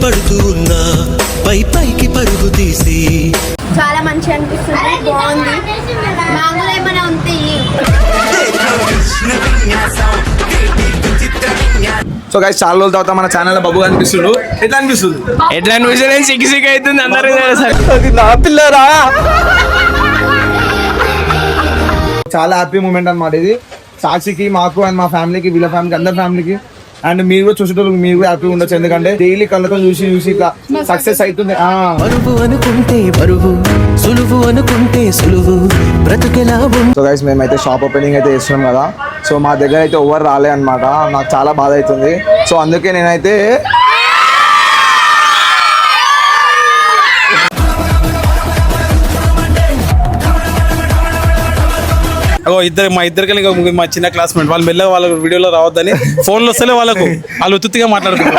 పడుతూ ఉన్నా పైకి పరుగు తీసి చాలా మంచి అనిపిస్తుంది, బాగుంది. మామూలు ఏమైనా ఉంది. సో గైస్ చాలా రోజుల తర్వాత మన ఛానల్ బబ్బు అనిపిస్తుంది. ఎట్లా అనిపిస్తుంది? సిగ్గు సిగ్గు అవుతుంది అందరూ. నా పిల్లరా చాలా హ్యాపీ మూమెంట్ అన్నమాట ఇది. సాక్షికి, మాకు అండ్ మా ఫ్యామిలీకి, వీళ్ళ ఫ్యామిలీకి, అందరి ఫ్యామిలీకి అండ్ మీరు కూడా చూసేటోళ్ళు మీరు కూడా హ్యాపీ ఉండొచ్చు. ఎందుకంటే డైలీ కళ్ళతో చూసి ఇట్లా సక్సెస్ అవుతుంది. బరువు అనుకుంటే బరువు, సులువు అనుకుంటే సులువు, బ్రతుకెలా సో గైస్ మేమైతే షాప్ ఓపెనింగ్ అయితే చేస్తున్నాం కదా. సో మా దగ్గర అయితే ఎవరు రాలే అనమాట. నాకు చాలా బాధ అవుతుంది. సో అందుకే నేనైతే మా ఇద్దరికి మా చిన్న క్లాస్మేట్ వాళ్ళు మెల్లగా వాళ్ళ వీడియోలో రావద్దని ఫోన్లో వస్తేనే వాళ్ళకు వాళ్ళు ఉత్తుగా మాట్లాడుతున్నారు.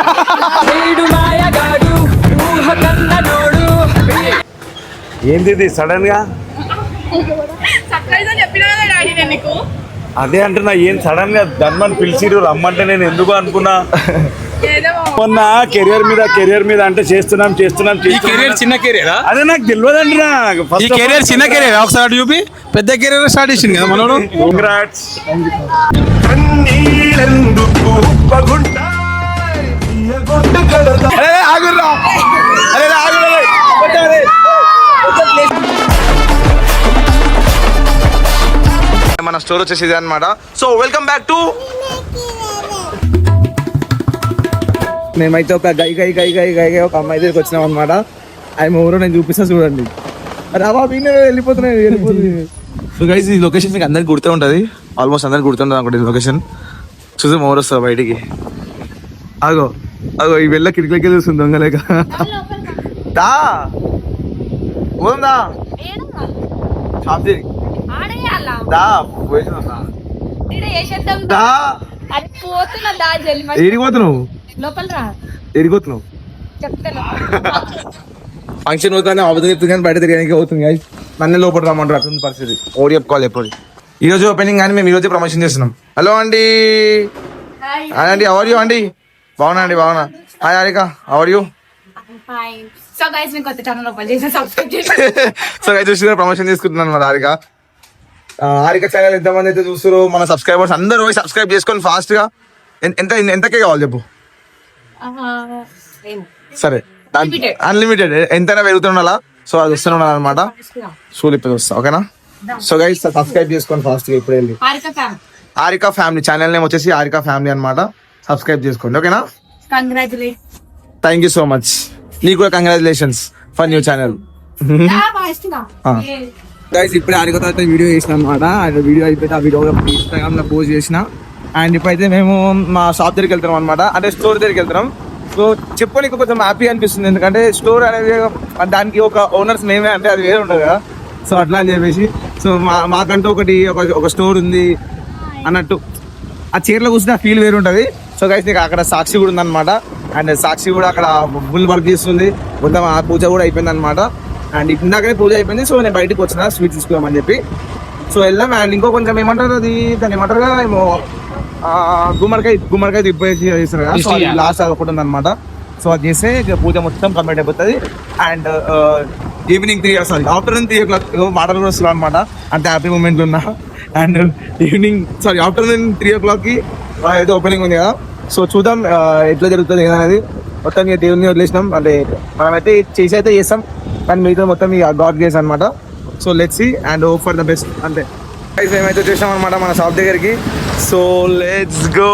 ఏంది సడన్ గా? అదే అంటున్నా, ఏం సడన్ గా ధన్మని పిలిచిరు రమ్మంటే నేను ఎందుకు అనుకున్నా. మొన్న కెరియర్ మీద అంటే చేస్తున్నాం చిన్న కెరియర్ అదే నాకు తెలియదు అంటున్నా. ఈ కెరియర్ చిన్న కెరియర్ ఒకసారి చూపి పెద్ద కెరియర్ స్టార్ట్ చేసింది కదా మనోడు. కంగ్రాట్స్. మన స్టోర్ వచ్చేసి ఇది అనమాట. సో వెల్కమ్ బ్యాక్ టు మేమైతే ఒక గై ఒక అమ్మాయి దగ్గరికి వచ్చినాం అనమాట. ఆయన ఊరు నేను చూపిస్తా చూడండి. రావా వెళ్ళిపోతుంది. సో గైస్ ఈ లొకేషన్ మీకు అందరికి గుర్తు ఉంటుంది, ఆల్మోస్ట్ అందరికి గుర్తుంటుంది అనుకోండి. లొకేషన్ చూసి మోర్ వస్తుంది బయటికి. అగో ఈ వెళ్ళ కిటికీలకి చూస్తుంది దొంగలేక. దా పోదా షాప్ ఏడిపోతున్నావు? ఫంక్షన్ అవుతానే అవధి చెప్తుంది కానీ బయట తిరగడానికి అవుతుంది. నన్ను లోపల రమ్మంటారు, అటువంటి పరిస్థితి. ఓడి చెప్పుకోవాలి ఎప్పుడు. ఈ రోజు ఓపెనింగ్ కానీ మేము ఈ రోజు ప్రమోషన్ చేస్తున్నాం. హలో అండి. అండి అవర్ యూ అండి? బాగున్నా అండి, బాగున్నా. Hi Harika, how are you? So guys చూసి ప్రమోషన్ తీసుకుంటున్నాను మన హారిక. హారిక ఛానల్ ఎంతమంది అయితే చూస్తారు మన సబ్స్క్రైబర్స్ అందరూ సబ్స్క్రైబ్ చేసుకొని ఫాస్ట్ గా. ఎంతకే కావాలి చెప్పు? సరే అన్లిమిటెడ్ ఎంతైనా పెరుగుతుండాలా. సో అది వస్తూనే అనమాట. సూలిప్పి వస్తా, ఓకేనా? సో గైస్ సబ్స్క్రైబ్ చేసుకోండి ఫాస్ట్ గా ఇప్పుడు వెళ్ళి. హారిక ఫ్యామిలీ ఛానల్ నేమ్ వచ్చేసి హారిక ఫ్యామిలీ అనమాట. సబ్స్క్రైబ్ చేసుకోండి, ఓకేనా? Thank you so much. నీకు కూడా congratulations for new channel. Guys ఇప్పుడే హారిక తర్వాత వీడియో చేసిన అనమాట. వీడియో అయిపోతే ఆ వీడియో ఇన్స్టాగ్రామ్ లో పోస్ట్ చేసిన. అండ్ ఇప్పుడైతే మేము మా షాప్ దగ్గరికి వెళ్తున్నాం అనమాట, అంటే స్టోర్ దగ్గరికి వెళ్తున్నాం. సో చెప్పడానికి కొంచెం హ్యాపీ అనిపిస్తుంది, ఎందుకంటే స్టోర్ అనేది దానికి ఒక ఓనర్స్ మేమే అంటే అది వేరే ఉంటుంది కదా. సో అట్లా అని చెప్పేసి సో మాకంటూ ఒక స్టోర్ ఉంది అన్నట్టు. ఆ చీరలో కూర్చుని ఆ ఫీల్ వేరు ఉంటుంది. సో గైస్ నీకు అక్కడ సాక్షి కూడా ఉందన్నమాట. అండ్ సాక్షి కూడా అక్కడ ఫుల్ వర్క్ చేస్తుంది. మొత్తం ఆ పూజ కూడా అయిపోయింది అనమాట. అండ్ ఇందాకనే పూజ అయిపోయింది. సో నేను బయటకు వచ్చిన స్వీట్ తీసుకున్నామని చెప్పి. సో వెళ్ళాం. అండ్ ఇంకో కొంచెం ఏమంటారు అది, దాన్ని ఏమంటారు కదా, ఏమో గుమ్మడికాయ తిప్పేసి చేస్తారు కదా. సో లాస్ట్ ఒకటి ఉంది అనమాట. సో అది చేస్తే పూజ మొత్తం కంప్లీట్ అయిపోతుంది. అండ్ ఈవినింగ్ ఆఫ్టర్నూన్ 3 o'clock మాటలు కూడా వస్తున్నాం అనమాట. అంత హ్యాపీ మూమెంట్ ఉన్నా. అండ్ ఆఫ్టర్నూన్ 3 o'clockకి ఏదో ఓపెనింగ్ ఉంది కదా. సో చూద్దాం ఎట్లా జరుగుతుంది ఏదనేది. మొత్తం ఇక దేవుని వదిలేసినాం, అంటే మనమైతే అయితే చేస్తాం కానీ మిగతా మొత్తం ఇక గాడ్ గేస్ అనమాట. So let's see and hope for the best అంతే. మేమైతే వచ్చేసాం అనమాట మన షాప్ దగ్గరికి. So let's go.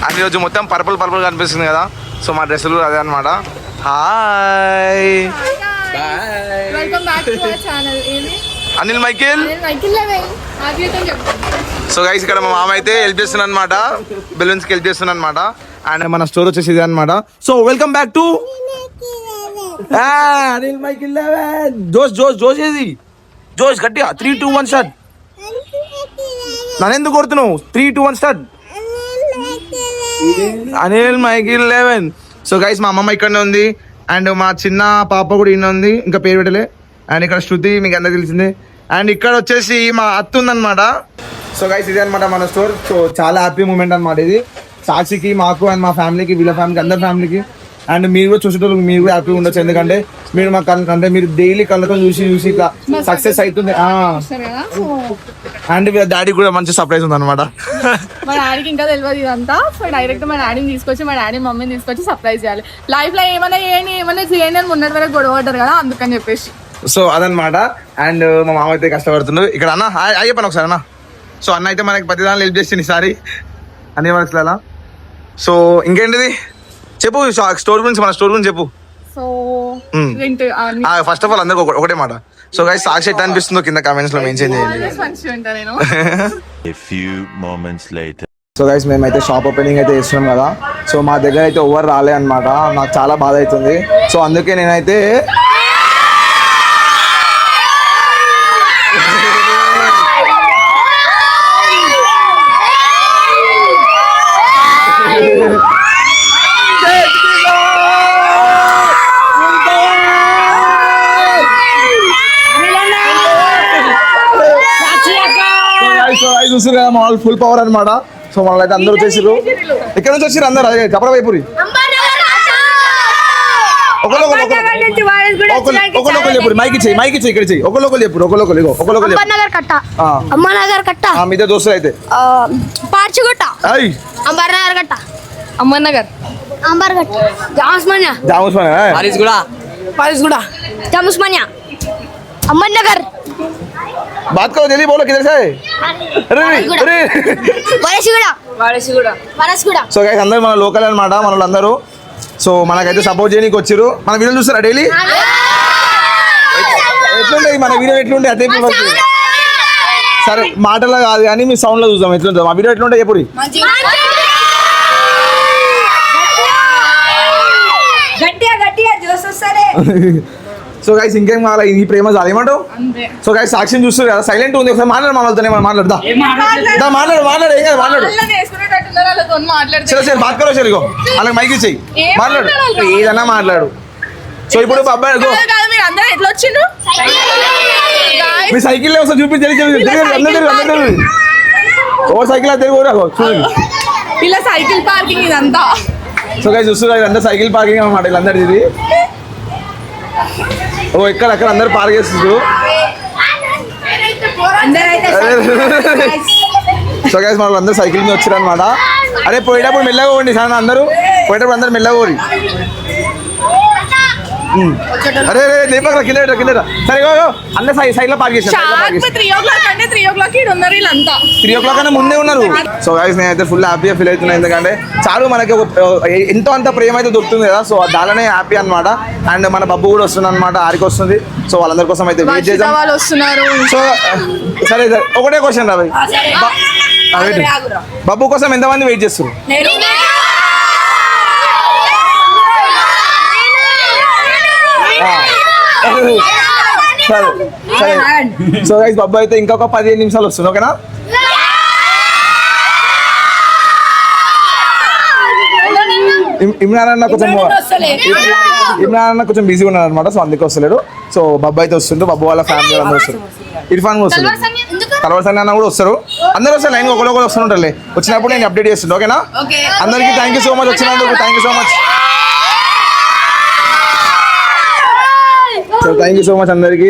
అండ్ ఈరోజు మొత్తం పర్పుల్ కనిపిస్తుంది కదా. సో మా డ్రెస్సులు అదే అనమాట. Hi Anil Michael. So guys ఇక్కడ మా మామ అయితే హెల్ప్ చేస్తున్నా అనమాట, బెలూన్స్కి హెల్ప్ చేస్తున్నా అనమాట. అండ్ మన స్టోర్ వచ్చేసి ఇది అనమాట. So welcome back to Anil Michael 11. జోష్ ఏది జోష్ గట్టిగా 3, 2, 1 స్టార్ట్. నన్ను ఎందుకు కొడుతున్నావు? 3, 2, 1 start. Anil Michael 11. So guys మా అమ్మమ్మ ఇక్కడనే ఉంది. అండ్ మా చిన్న పాప కూడా ఈయన ఉంది, ఇంకా పేరు పెట్టలే. అండ్ ఇక్కడ శృతి మీకు అందరికి తెలిసిందే. అండ్ ఇక్కడ వచ్చేసి మా అత్త ఉందన్నమాట. సో గైస్ ఇది అనమాట మన స్టోర్. సో చాలా హ్యాపీ మూమెంట్ అనమాట ఇది. సాక్షికి, మాకు అండ్ మా ఫ్యామిలీకి, వీళ్ళ ఫ్యామిలీకి, అందరి ఫ్యామిలీకి అండ్ మీరు కూడా చూసేటోళ్ళు మీరు కూడా హ్యాపీగా ఉండొచ్చు. ఎందుకంటే మీరు మా అంటే మీరు డైలీ కళ్ళతో చూసి ఇట్లా సక్సెస్ అవుతుంది. అండ్ వీళ్ళ డాడీ కూడా మంచి సర్ప్రైజ్ ఉంది అనమాట. మా డాడీకి ఇంకా తెలియదు ఇదంతా. సో డైరెక్ట్ మా డాడీని తీసుకొచ్చి మా డాడీ మమ్మీని తీసుకొచ్చి సర్ప్రైజ్ చేయాలి. లైఫ్ లో ఏమైనా చేయండి అని మొన్నటి వరకు గొడవ పడ్డారు కదా, అందుకని చెప్పేసి. సో అదనమాట. అండ్ మా మామ అయితే కష్టపడుతుండు ఇక్కడ. అన్న అయ్యప్పని ఒకసారి అన్న. సో అన్న అయితే మనకి ప్రతి దానిలో హెల్ప్ చేసింది ఈసారి అన్ని వర్క్స్లలో. సో ఇంకేంటిది చెప్పు స్టోర్ గురించి, మన స్టోర్ గురించి చెప్పు. సో ఫస్ట్ ఆఫ్ ఆల్ అందరికి ఒకటే మాట. సో గైస్ సాక్షి ఎట్లా అనిపిస్తుందో కింద కామెంట్స్ లో మెన్షన్ చేయండి. సో గైస్ మేమైతే షాప్ ఓపెనింగ్ అయితే చేస్తున్నాం కదా. సో మా దగ్గర అయితే ఎవరు రాలే అనమాట. నాకు చాలా బాధ అవుతుంది. సో అందుకే నేనైతే చూసారు కదా మా వాళ్ళు ఫుల్ పవర్ అనమాట. సో వాళ్ళు అయితే అందరూ వచ్చేసారు. ఎక్కడ నుంచి వచ్చారు అందరు? అదే చపడ వైపురి ఒకళ్ళు చెప్పు. మైక్ ఇచ్చేయి, మైక్ ఇచ్చేయి, ఇక్కడ చెయ్యి. ఒకళ్ళు చెప్పు, ఒకళ్ళు అమ్మనగర్ కట్ట మీద దోస్తులు అయితే పార్చిగుట్ట, అంబర్నగర్ కట్ట, అమ్మన్నగర్, అంబర్గట్ట, జామస్మన్యా, జామస్మన్యా, అమ్మనగర్. बात करो जल्दी, बोलो किधर से? సో గైస్ అందరూ మన లోకల్ అనమాట, మన వాళ్ళందరూ. సో మనకైతే సపోర్ట్ చేయడానికి వచ్చారు. మన వీడియో చూస్తారా డైలీ? ఎట్లుంటాయి మన వీడియో? ఎట్లుంటాయి అదే సరే మాటల్లో కాదు కానీ మీ సౌండ్ లో చూద్దాం ఎట్లుంటుంది మా వీడియో. ఎట్లుంటాయి ఎప్పుడు? సో గైస్ ఇంకేం కావాలి? ఈ ప్రేమ చాలు. ఏమంటావు? సో గైస్ సాక్షిని చూస్తారు కదా, సైలెంట్ ఉంది. ఒకసారి మాట్లాడు, మాట్లాడుతా మాట్లాడు ఏం కాదు మాట్లాడు. సరే బాత్ కరో చలిగో, అలాగే మైక్ ఇచ్చేయి, మాట్లాడు ఏదన్నా మాట్లాడు. సో ఇప్పుడు అబ్బాయి మీ సైకిల్ ఒకసారి చూపించి ఓ సైకిల్ అయితే చూడండి. ఇలా సైకిల్ పార్కింగ్ ఇదంతా. సో గైస్ చూస్తారు ఇదంతా సైకిల్ పార్కింగ్ అనమాట వీళ్ళందరిది. ఇది ఓ ఎక్కడక్కడ అందరు పార్క్ చేస్తున్నారు. సో గైస్ మన అందరూ సైకిల్ మీద వచ్చారు అనమాట. అరే పోయేటప్పుడు మెల్లగా పోండి సార్, అందరూ పోయేటప్పుడు అందరు మెల్లగా పోయి. అరే లేపక కింద సరే అందరు సైడ్ లో పార్క్ చేశారు. 3 o'clock కన్నా ముందే ఉన్నారు. సో గైస్ నేనైతే ఫుల్ హ్యాపీగా ఫీల్ అవుతున్నాను. ఎందుకంటే చాలు మనకి ఎంతో అంత ప్రేమ అయితే దొరుకుతుంది కదా. సో దానినే హ్యాపీ అనమాట. అండ్ మన బబ్బు కూడా వస్తుంది అనమాట, ఆరికి వస్తుంది. సో వాళ్ళందరి కోసం అయితే వెయిట్ చేద్దాం. సో సరే ఒకటే క్వశ్చన్ రా బబ్బు కోసం ఎంతమంది వెయిట్ చేస్తారు? సరే సో గైస్ బబ్బు అయితే ఇంకొక 15 నిమిషాలు వస్తుంది. ఓకేనా? ఇమ్రాన్ అన్న కొంచెం బిజీగా ఉన్నాడు అనమాట. సో అందుకే వస్తలేడు. సో బబ్బు అయితే వస్తుండ్రు, బబ్బు వాళ్ళ ఫ్యామిలీ అందరూ వస్తారు. ఇర్ఫాన్ కూడా వస్తుంది, కలవర్సన్ అన్న కూడా వస్తారు. అందరూ వస్తారు, లైన్ ఒకరు వస్తుంటారులే. వచ్చినప్పుడు నేను అప్డేట్ చేస్తుండే. ఓకేనా? అందరికీ థ్యాంక్ యూ సో మచ్ వచ్చినందుకు. Thank you so much. So thank you so much అందరికి.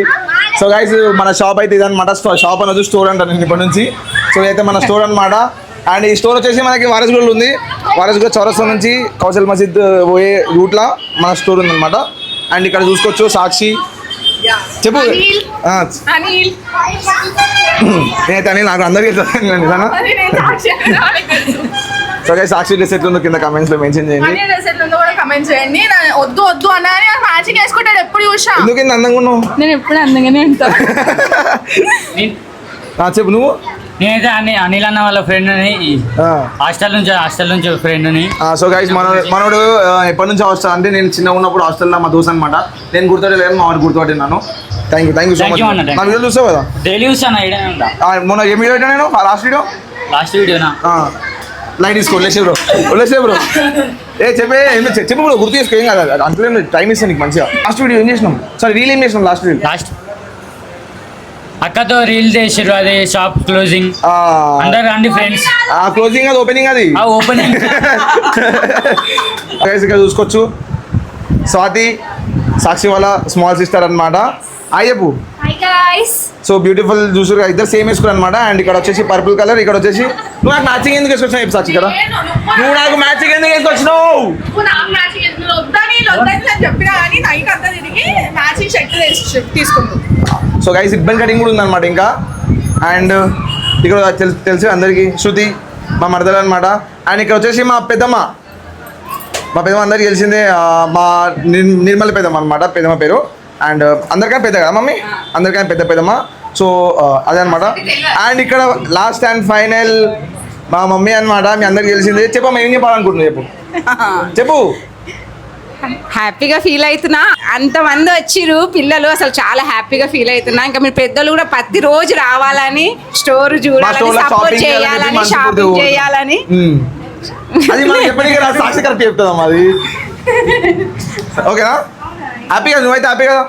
సో గైస్ మన షాప్ అయితే ఇదనమాట. షాప్ అనేది స్టోర్ అంటాను నేను ఇప్పటి నుంచి. సో అయితే మన స్టోర్ అనమాట. అండ్ ఈ స్టోర్ వచ్చేసి మనకి వారసుగూడ ఉంది. వారసుగూడ చౌరస్తా నుంచి కౌశల్ మసీద్ పోయే రూట్లో మన స్టోర్ ఉందన్నమాట. అండ్ ఇక్కడ చూసుకోవచ్చు సాక్షి చెప్పు. నేనైతే అని నాకు అందరికీ సో గైస్ సాక్షి డ్రెస్ ఎట్లుందో కింద కమెంట్స్ లో మెన్షన్ చేయండి. వద్దు అన్నా మ్యాచింగ్ వేసుకుంటాడు ఎప్పుడు చూసా. ఎందుకు అందంగా ఉన్నావు? నేను ఎప్పుడు అందంగానే ఉంటాను. చెప్పు నువ్వు. నేనైతే అనిల్ అన్న వాళ్ళ ఫ్రెండ్ అని హాస్టల్ నుంచి ఫ్రెండ్ అని. సో గైస్ మనోడు ఎప్పటి నుంచి హాస్టల్ అంటే నేను చిన్న ఉన్నప్పుడు హాస్టల్లో మా దోస్త్ అనమాట. నేను గుర్తుపట్టలేదు, మా వాడు గుర్తుపట్టినాను. Thank you so much. నా వీడియో చూసావు కదా? డైలీ చూసాను. మొన్న ఏం వీడియో పెట్టా నేను? లాస్ట్ వీడియోనా? లైట్ తీసుకో బ్రో చెప్పు బ్రో, గుర్తు చేసుకో. ఏం కాదు, అంతే టైం ఇస్తాను నీకు మంచిగా. లాస్ట్ వీడియో ఏం చేసినాం? సారీ రీల్ ఏం చేసినాం? లాస్ట్ అక్కతో రీల్ చేసారు, అది షాప్ క్లోజింగ్. అందరు రండి ఫ్రెండ్స్. క్లోజింగ్ అది ఓపెనింగ్ అది ఆ ఓపెనింగ్ గైస్ ఇక్కడ చూసుకోవచ్చు స్వాతి సాక్షి వాళ్ళ స్మాల్ సిస్టర్ అన్నమాట. అయ్యపు హాయ్ గైస్. సో బ్యూటిఫుల్ చూసారు ఇద్దరు సేమ్ వేసుకున్నారు అనమాట. అండ్ ఇక్కడ వచ్చేసి పర్పుల్ కలర్, ఇక్కడ వచ్చేసి నువ్వు నాకు మ్యాచింగ్ ఎందుకు వేసుకొచ్చినావు చెప్పు సాక్షి కదా, నువ్వు నాకు మ్యాచింగ్ ఎందుకు వేసుకొచ్చినావు? చెప్పినా కానీ నైట్ అంతా తిరిగి మ్యాచింగ్ షర్ట్ తీసుకుంది. సో గైస్ రిబ్బన్ కటింగ్ కూడా ఉందన్నమాట ఇంకా. అండ్ ఇక్కడ తెలుసు అందరికీ శృతి మా మరదలు అనమాట. అండ్ ఇక్కడ వచ్చేసి మా పెద్దమ్మ అందరికి తెలిసిందే, మా నిర్మల పెద్దమ్మ అనమాట, పెద్దమ్మ పేరు. అండ్ అందరికన్నా పెద్ద కదా మమ్మీ, అందరికన్నా పెద్దమ్మ. సో అదే అనమాట. అండ్ ఇక్కడ లాస్ట్ అండ్ ఫైనల్ మా మమ్మీ అనమాట, మీ అందరికి తెలిసిందే. చెప్పమ్మా ఏం చెప్పాలనుకుంటున్నావు చెప్పు. హ్యాపీగా ఫీల్ అవుతున్నా, అంతమంది వచ్చిర్రు పిల్లలు, అసలు చాలా హ్యాపీగా ఫీల్ అవుతున్నా. ఇంకా మీరు పెద్దలు కూడా ప్రతిరోజు రావాలని, స్టోర్ చూడాలని, సపోర్ట్ చేయాలని, షాపింగ్ చేయాలని. అది మనం ఎప్పటికీ సాక్షి కరెక్ట్ చెప్తుందమ్మా అది. ఓకేనా, హ్యాపీ కదా, నువ్వైతే హ్యాపీ కదా,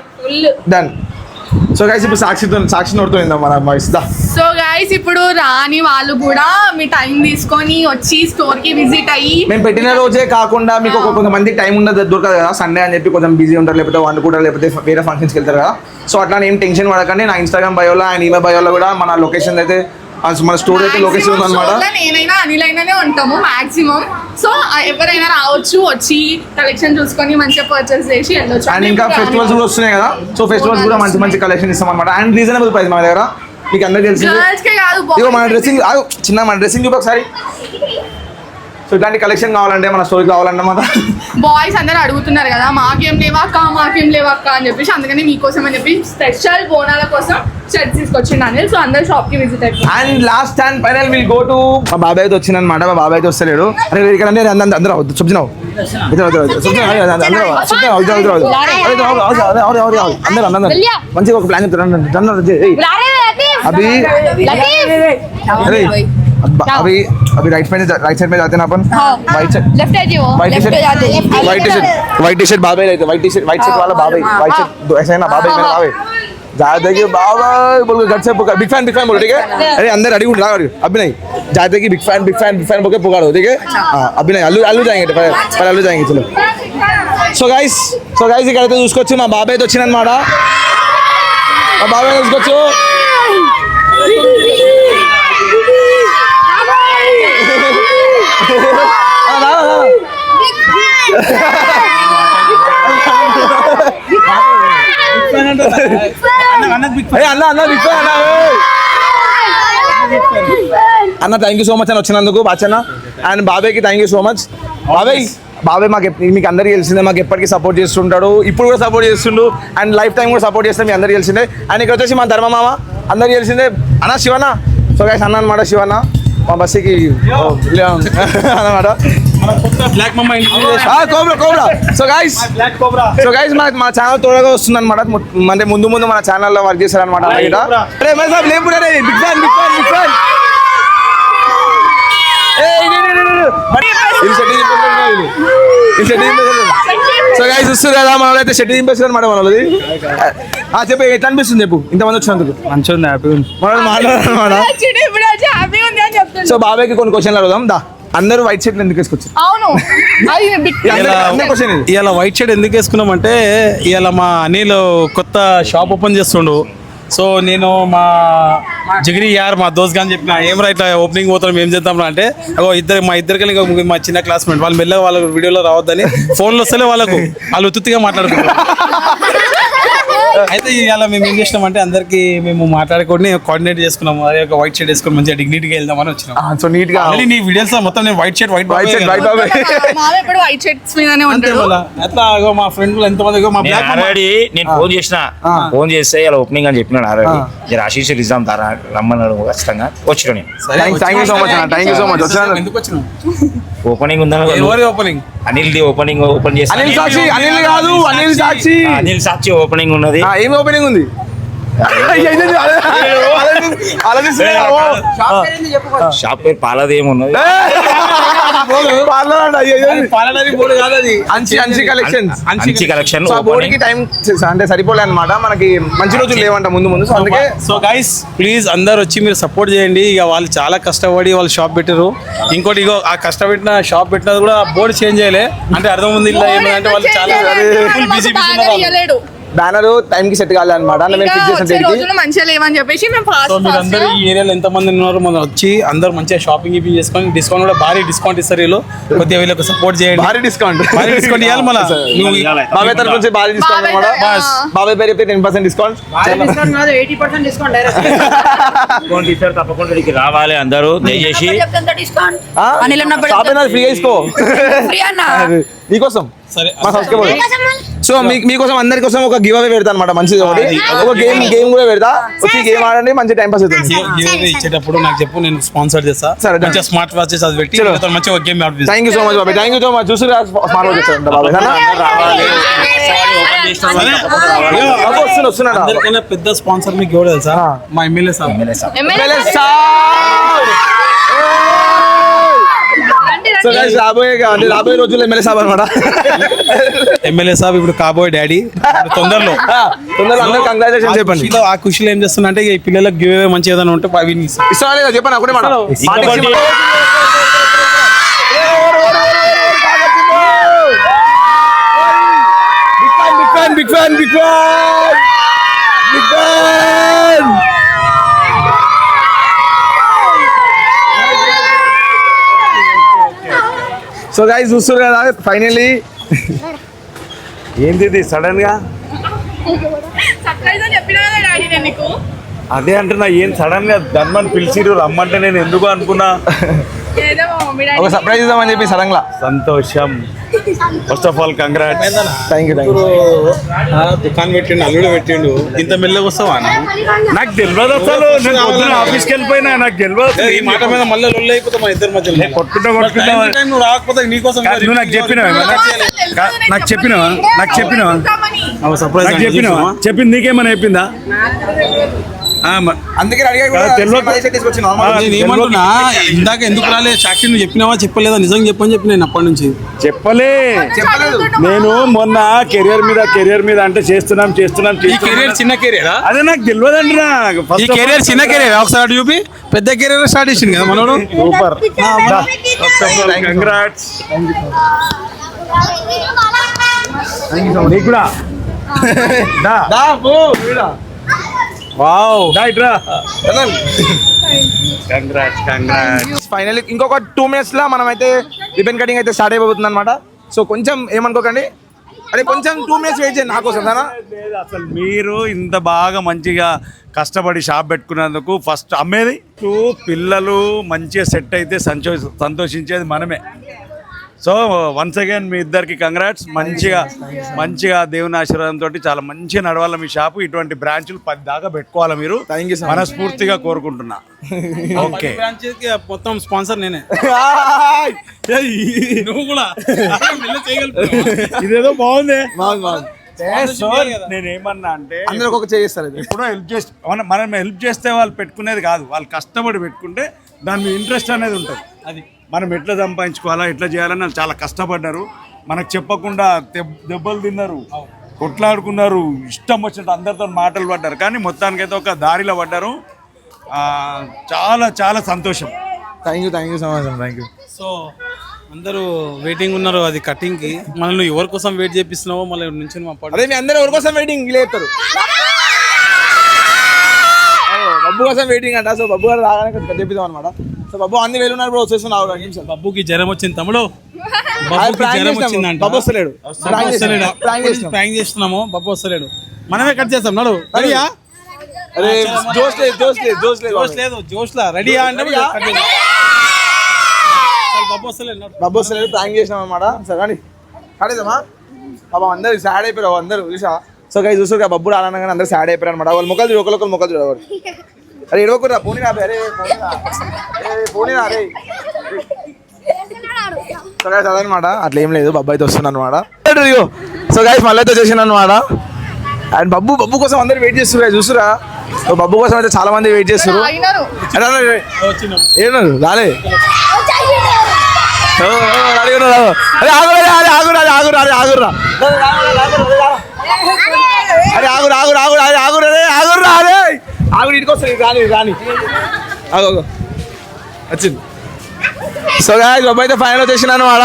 డన్. సో గైస్ ఇప్పుడు సాక్షి నోడుతుందా మన వాయిస్ దా. సో గైస్ ఇప్పుడు రాని వాళ్ళు కూడా మీ టైం తీసుకొని వచ్చి స్టోర్ కి విజిట్ అయ్యి, మేము పెట్టిన రోజే కాకుండా మీకు కొంతమంది టైం ఉండదు, దొరకదు కదా, సండే అని చెప్పి కొంచెం బిజీ ఉంటారు, లేకపోతే వండుకుంటారు, లేకపోతే వేరే ఫంక్షన్స్కి వెళ్తారు కదా. సో అట్లా ఏం టెన్షన్ పడకండి. నా ఇన్స్టాగ్రామ్ బయోలో అండ్ ఈమెయిల్ బయోలో కూడా మన లొకేషన్ అయితే, మన స్టోర్ అయితే లొకేషన్ ఉందన్నమాట. నేనైనా అనిల్ అయినానే ఉంటాము మాక్సిమం. సో ఎవరైనా రావచ్చు, వచ్చి కలెక్షన్ చూసుకొని మంచిగా పర్చేస్ చేసి వెళ్ళొచ్చు. అండ్ ఇంకా ఫెస్టివల్స్ కూడా వస్తున్నాయి కదా, సో ఫెస్టివల్స్ కూడా మంచి కలెక్షన్ ఇస్తాం అనమాట. అండ్ రీజనబుల్ ప్రైస్ మన దగ్గర, మీకు అందరికీ తెలిసింది. మన డ్రెస్సింగ్ చిన్న మన డ్రెస్సింగ్ చూపు ఒకసారి. సో ఇట్లాంటి కలెక్షన్ కావాలంటే మన స్టోర్కి కావాలన్నమాట. బాయ్స్ అందరూ అడుగుతున్నారు కదా, మాకేం లేవాక్క అని చెప్పేసి, అందుకని మీకోసం అని చెప్పి స్పెషల్ బోనాల కోసం షర్ట్స్ తీసుకొచ్చిండు అనిల్. సో అందరు షాప్ కి విజిట్ అయిపోయి. And last and final will go to మా బాబాయ్ అయితే వచ్చిందనమాట. మా బాబాయ్ అయితే వస్తలేడు. అరే ఇక్కడ అందరూ చెప్తున్నావు అందరూ మంచిగా ఒక ప్లాన్ చెప్తారు. अभी अभी अभी राइट साइड में जाते हैं अपन. व्हाइट टी शर्ट बाबे रहते, व्हाइट शर्ट वाला बाबे, व्हाइट शर्ट ऐसा है ना, बाबे मेरा बाबे जाते कि बाबा बोल के घर से पुकार, बिग फैन बोलो ठीक है. अरे अंदर रेडी उठा, अभी नहीं जाते कि बिग फैन बोल के पुकारो ठीक है. हाँ अभी नहीं अल्लू जाएंगे, पर अल्लू जाएंगे. चलो సో గైస్ ఇక్కడైతే చూసుకోవచ్చు మా బాబాయ్ అయితే వచ్చిందన్నమాట. మా బాబాయ్ చూసుకోవచ్చు. అన్న థ్యాంక్ యూ సో మచ్ అని వచ్చినందుకు బాచన్న. అండ్ బాబాయ్కి థ్యాంక్ యూ సో మచ్. బాబాయ్ మీకు అందరికీ తెలిసిందే, మాకు ఎప్పటికీ సపోర్ట్ చేస్తుంటాడు, ఇప్పుడు కూడా సపోర్ట్ చేస్తుండు, అండ్ లైఫ్ టైం కూడా సపోర్ట్ చేస్తాం, మీ అందరికీ తెలిసిందే. అండ్ ఇక్కడ వచ్చేసి మా ధర్మమామ అందరికీ తెలిసిందే అన్న శివన్న. సో గైస్ అన్న అనమాట శివన్న మా బస్సుకి అనమాట. కోబ్రా. సో గైస్ మా ఛానల్ త్వరగా వస్తుంది అనమాట. అంటే ముందు మన ఛానల్లో వర్క్ చేశారనమాట. సో గైస్ చూస్తారు కదా, మనలో అయితే షెట్ దింపేస్తారు అనమాట. మనది చెప్పు ఎట్లా అనిపిస్తుంది చెప్పు, ఇంతమంది వచ్చినందుకు. మంచిగా ఉంది, హ్యాపీ ఉంది. సో బాబాయ్కి కొన్ని క్వశ్చన్లు అడుగుదాం దా. అందరూ వైట్ షర్ట్లు ఎందుకు వేసుకొచ్చారు? ఇవాళ వైట్ షర్ట్ ఎందుకు వేసుకున్నామంటే, ఇవాళ మా అనిల్ కొత్త షాప్ ఓపెన్ చేస్తుండు. సో నేను మా జిగిరి యార్ మా దోస్త్ గాని చెప్పిన ఏమరా ఇట్లా ఓపెనింగ్ పోతాం ఏం చేద్దాం అంటే, మా ఇద్దరికి మా చిన్న క్లాస్మేట్ వాళ్ళు మెల్లగా వాళ్ళ వీడియోలో రావద్దని ఫోన్లో వస్తలే వాళ్ళకు, వాళ్ళు ఉత్తుగా మాట్లాడుకుంటారు. అయితే ఇవాళ మేము ఏం చేసినామంటే అందరికి మేము మాట్లాడుకొని కోఆర్డినేట్ చేసుకున్నాము. అదే ఒక వైట్ షర్ట్ వేసుకొని మంచిగా డిగ్నిటీగా వెళ్దామని వచ్చినాం. సో నీట్ గా నీ వీడియోస్ మొత్తం నేను వైట్ షర్ట్ వైట్ షర్ట్స్ మీదనే ఉంటాడు. అట్లా మా ఫ్రెండ్ ఎంతమంది ఆల్రెడీ నేను ఫోన్ చేస్తే ఇలా ఓపెనింగ్ అని చెప్పినాడు. ఆల్రెడీ ఆశీష్ రిజాం తారా రమ్మన్నాడు, ఖచ్చితంగా వచ్చిన నేను. ఎందుకు వచ్చినావు? ఓపెనింగ్ ఉందని ఓపెనింగ్ అనిల్ ఓపెన్ చేసి అనిల్ సాక్షి ఓపెనింగ్ ఉన్నది. ఏం ఓపెనింగ్ ఉంది? షాప్ పేరు పాలది ఏమున్నది. అంచి కలెక్షన్స్ మంచి కలెక్షన్ సో ఆ బోర్డుకి టైం అంటే సరిపోలే అనమాట, మనకి మంచి రోజులు లేవంట ముందు సో అందుకే సో గైస్ ప్లీజ్ అందరు వచ్చి మీరు సపోర్ట్ చేయండి. ఇక వాళ్ళు చాలా కష్టపడి వాళ్ళు షాప్ పెట్టారు. ఇంకోటి ఇగో ఆ కష్టపెట్టిన షాప్ పెట్టినది కూడా బోర్డు చేంజ్ చేయలే అంటే అర్థం ఉంది ఇలా ఏమంటే వాళ్ళు చాలా బిజీ ఉన్నారు. బ్యానర్ టైం కి సెట్ కాలే అనమాట, మంచిగా లేవని చెప్పేసి మేము సో మీరు అందరూ ఈ ఏరియాలో ఎంత మంది ఉన్నారు మనం వచ్చి అందరూ మంచిగా షాపింగ్ గిపింగ్ చేసుకొని డిస్కౌంట్ కూడా భారీ డిస్కౌంట్ ఇస్తారు. వీళ్ళు కొద్దిగా వీళ్ళకి సపోర్ట్ చేయండి. భారీ డిస్కౌంట్ ఇవ్వాలి మళ్ళీ బాబాయ్ తరఫు నుంచి భారీ డిస్కౌంట్ అనమాట. బాబాయ్ పేరు చెప్తే 10% డిస్కౌంట్, 80% డిస్కౌంట్ తప్పకుండా ఇక్కడికి రావాలి అందరూ దయచేసి. ఫ్రీ తీసుకో నీకోసం సరే సో మీకోసం అందరి కోసం ఒక గివ్ అవే పెడతా అనమాట. మంచిది ఒకటి ఒక గేమ్ కూడా పెడతా, వచ్చి గేమ్ ఆడండి, మంచి టైం పాస్ అవుతుంది. ఇచ్చేటప్పుడు నాకు చెప్పు, నేను స్పాన్సర్ చేస్తా. సరే మంచిగా స్మార్ట్ వాచెస్ అది పెట్టి మంచిగా ఒక గేమ్ ఆడుతుంది. థ్యాంక్ యూ సో మచ్ బాబాయ్, థ్యాంక్ యూ సో మచ్. చూసి స్మార్ట్ వాచ్ వచ్చారంట బాబాయ్. వస్తున్నాడు. అందరికైనా పెద్ద స్పాన్సర్ మీకు ఎవరు తెలుసా? మా ఎమ్మెల్యే సాబ్. సో గైస్ రాబోయే రోజుల్లో ఎమ్మెల్యే సాబ్ అనమాట. ఎమ్మెల్యే సాబ్ ఇప్పుడు కాబోయే డాడీ తొందరలో అందరూ కంగ్రాచులేషన్ చెప్పండి. ఆ ఖుషిలో ఏం చేస్తున్నా అంటే ఈ పిల్లలకు గివ్ అవే మంచి ఏదైనా ఉంటే అవి ఇష్టం లేదా చెప్పండి ఒకటే మాట. బిగ్ ఫ్యాన్ సో గైస్ చూస్తారు కదా ఫైనల్లీ ఏంది సడన్ గా అదే అంటున్నా, ఏం సడన్ గా ధన్మని పిలిచిరు రమ్మంటే నేను ఎందుకు అనుకున్నా ఒక సర్ప్రైజ్ ఇద్దామని చెప్పి సడన్ గా. సంతోషం. First of all congrats. Thank you. దుకాణం పెట్టిండు, అల్లుడు పెట్టిండు, ఇంత మెల్లగా వస్తావా? నాకు తెలియదు అసలు, నేను పొద్దున ఆఫీస్కి వెళ్ళిపోయినా, నాకు తెలియదు. ఈ మాట మీద మళ్ళీ లొల్లి అయిపోతా మా ఇద్దరి మధ్యలో. కొట్టుకుంటా నువ్వు రాకపోతే నీకోసం నువ్వు నాకు చెప్పినావా? నాకు చెప్పినావా చెప్పింది నీకేమైనా చెప్పిందా? అందుకే నేనేమంటున్నా ఇందాక ఎందుకు రాలే సాక్షి నువ్వు చెప్పినావా చెప్పలేదా? నిజంగా చెప్పని చెప్పి నేను అప్పటి నుంచి చెప్పలేదు. నేను మొన్న కెరియర్ మీద అంటే చేస్తున్నాం ఈ కెరియర్ చిన్న కెరియరా? అదే నాకు తెలియదు అంటున్నా. ఈ కెరియర్ చిన్న కెరియర్ ఒకసారి చూపి పెద్ద కెరియర్ స్టార్ట్ చేసింది కదా మనోడు. సూపర్. కంగ్రాట్స్. నీకు కూడా ఫైనల్లీ ఇంకొక 2 minutes లో మనం అయితే రిబన్ కటింగ్ అయితే స్టార్ట్ అయిపోతుంది అనమాట. సో కొంచెం ఏమనుకోకండి, అదే కొంచెం 2 minutes వెయిట్ చేయండి నా కోసం. అసలు మీరు ఇంత బాగా మంచిగా కష్టపడి షాప్ పెట్టుకున్నందుకు ఫస్ట్ అమ్మేది పిల్లలు మంచిగా సెట్ అయితే సంతోషించేది మనమే. సో వన్స్ అగైన్ మీ ఇద్దరికి కంగ్రాట్స్. మంచిగా దేవుని ఆశీర్వాదంతో చాలా మంచిగా నడవాలి మీ షాపు. ఇటువంటి బ్రాంచ్లు 10 దాకా పెట్టుకోవాలి మీరు, మనస్ఫూర్తిగా కోరుకుంటున్నా. ఓకే, మొత్తం స్పాన్సర్ నేనే. నువ్వు కూడా ఇదేదో బాగుంది. నేనేమన్నా అంటే అందరూ ఒక చేస్తారు, ఎప్పుడో హెల్ప్ చేస్తే మనం హెల్ప్ చేస్తే వాళ్ళు పెట్టుకునేది కాదు, వాళ్ళు కష్టపడి పెట్టుకుంటే దాని మీద ఇంట్రెస్ట్ అనేది ఉంటుంది. అది మనం ఎట్లా సంపాదించుకోవాలా ఎట్లా చేయాలని వాళ్ళు చాలా కష్టపడ్డారు. మనకు చెప్పకుండా దెబ్బలు తిన్నారు, కొట్లాడుకున్నారు, ఇష్టం వచ్చినట్టు అందరితో మాటలు పడ్డారు. కానీ మొత్తానికైతే ఒక దారిలో పడ్డారు. చాలా చాలా సంతోషం. Thank you so much. Thank you. So అందరూ వెయిటింగ్ ఉన్నారు అది కటింగ్ కి. మళ్ళీ నువ్వు ఎవరి కోసం వెయిట్ చేపిస్తున్నావో మళ్ళీ నుంచి మా అదే మీ అందరూ ఎవరి కోసం వెయిటింగ్ లేస్తారు. బబ్బు కోసం వెయిటింగ్ అంట. సో బబ్బు గారు రాగానే చెప్పిద్దాం అనమాట. సో బబ్బు అన్ని వేలు ఉన్నారు కూడా వచ్చేస్తున్నావు. బబ్బుకి జ్వరం వచ్చింది తమ్ముడు, జ్వరం వచ్చిందంట. బబ్బు వస్తలేడు, ప్రాంక్ చేస్తున్నాము. బబ్బు వస్తలేడు, మనమే కట్ చేస్తాం. నడు రెడీయా? అరే జోష్ లా రెడీయా అంటే బబ్బు వస్తలేడు, ప్రాంక్ చేసినాం అనమాట. సరే కానీ కడేదమ్మా బాబా, అందరు సాడ్ అయిపోయారు అందరూ చూసా. సో గైస్ చూసారు బబ్బు రానగానే అందరూ సాడ్ అయిపోయారు అనమాట. వాళ్ళు ముఖాలు ఒకరు ముఖాలు చూడవారు. అరే ఎడవకురా పోనీ, అరే పోనీ అరే. సో గైస్ అదనమాట, అట్లా ఏం లేదు, బబ్బు అయితే వస్తున్నాను అనమాట. సో గైస్ మళ్ళీ అయితే వచ్చేసాను అనమాట. అండ్ బబ్బు కోసం అందరు వెయిట్ చేస్తున్నారు చూస్తురా. సో బబ్బు కోసం అయితే చాలా మంది వెయిట్ చేస్తారు. ఏమన్నారు రాలే వచ్చింది. సో గాయ్స్ బాబు అయితే ఫైనల్ వచ్చేసినాను వాడ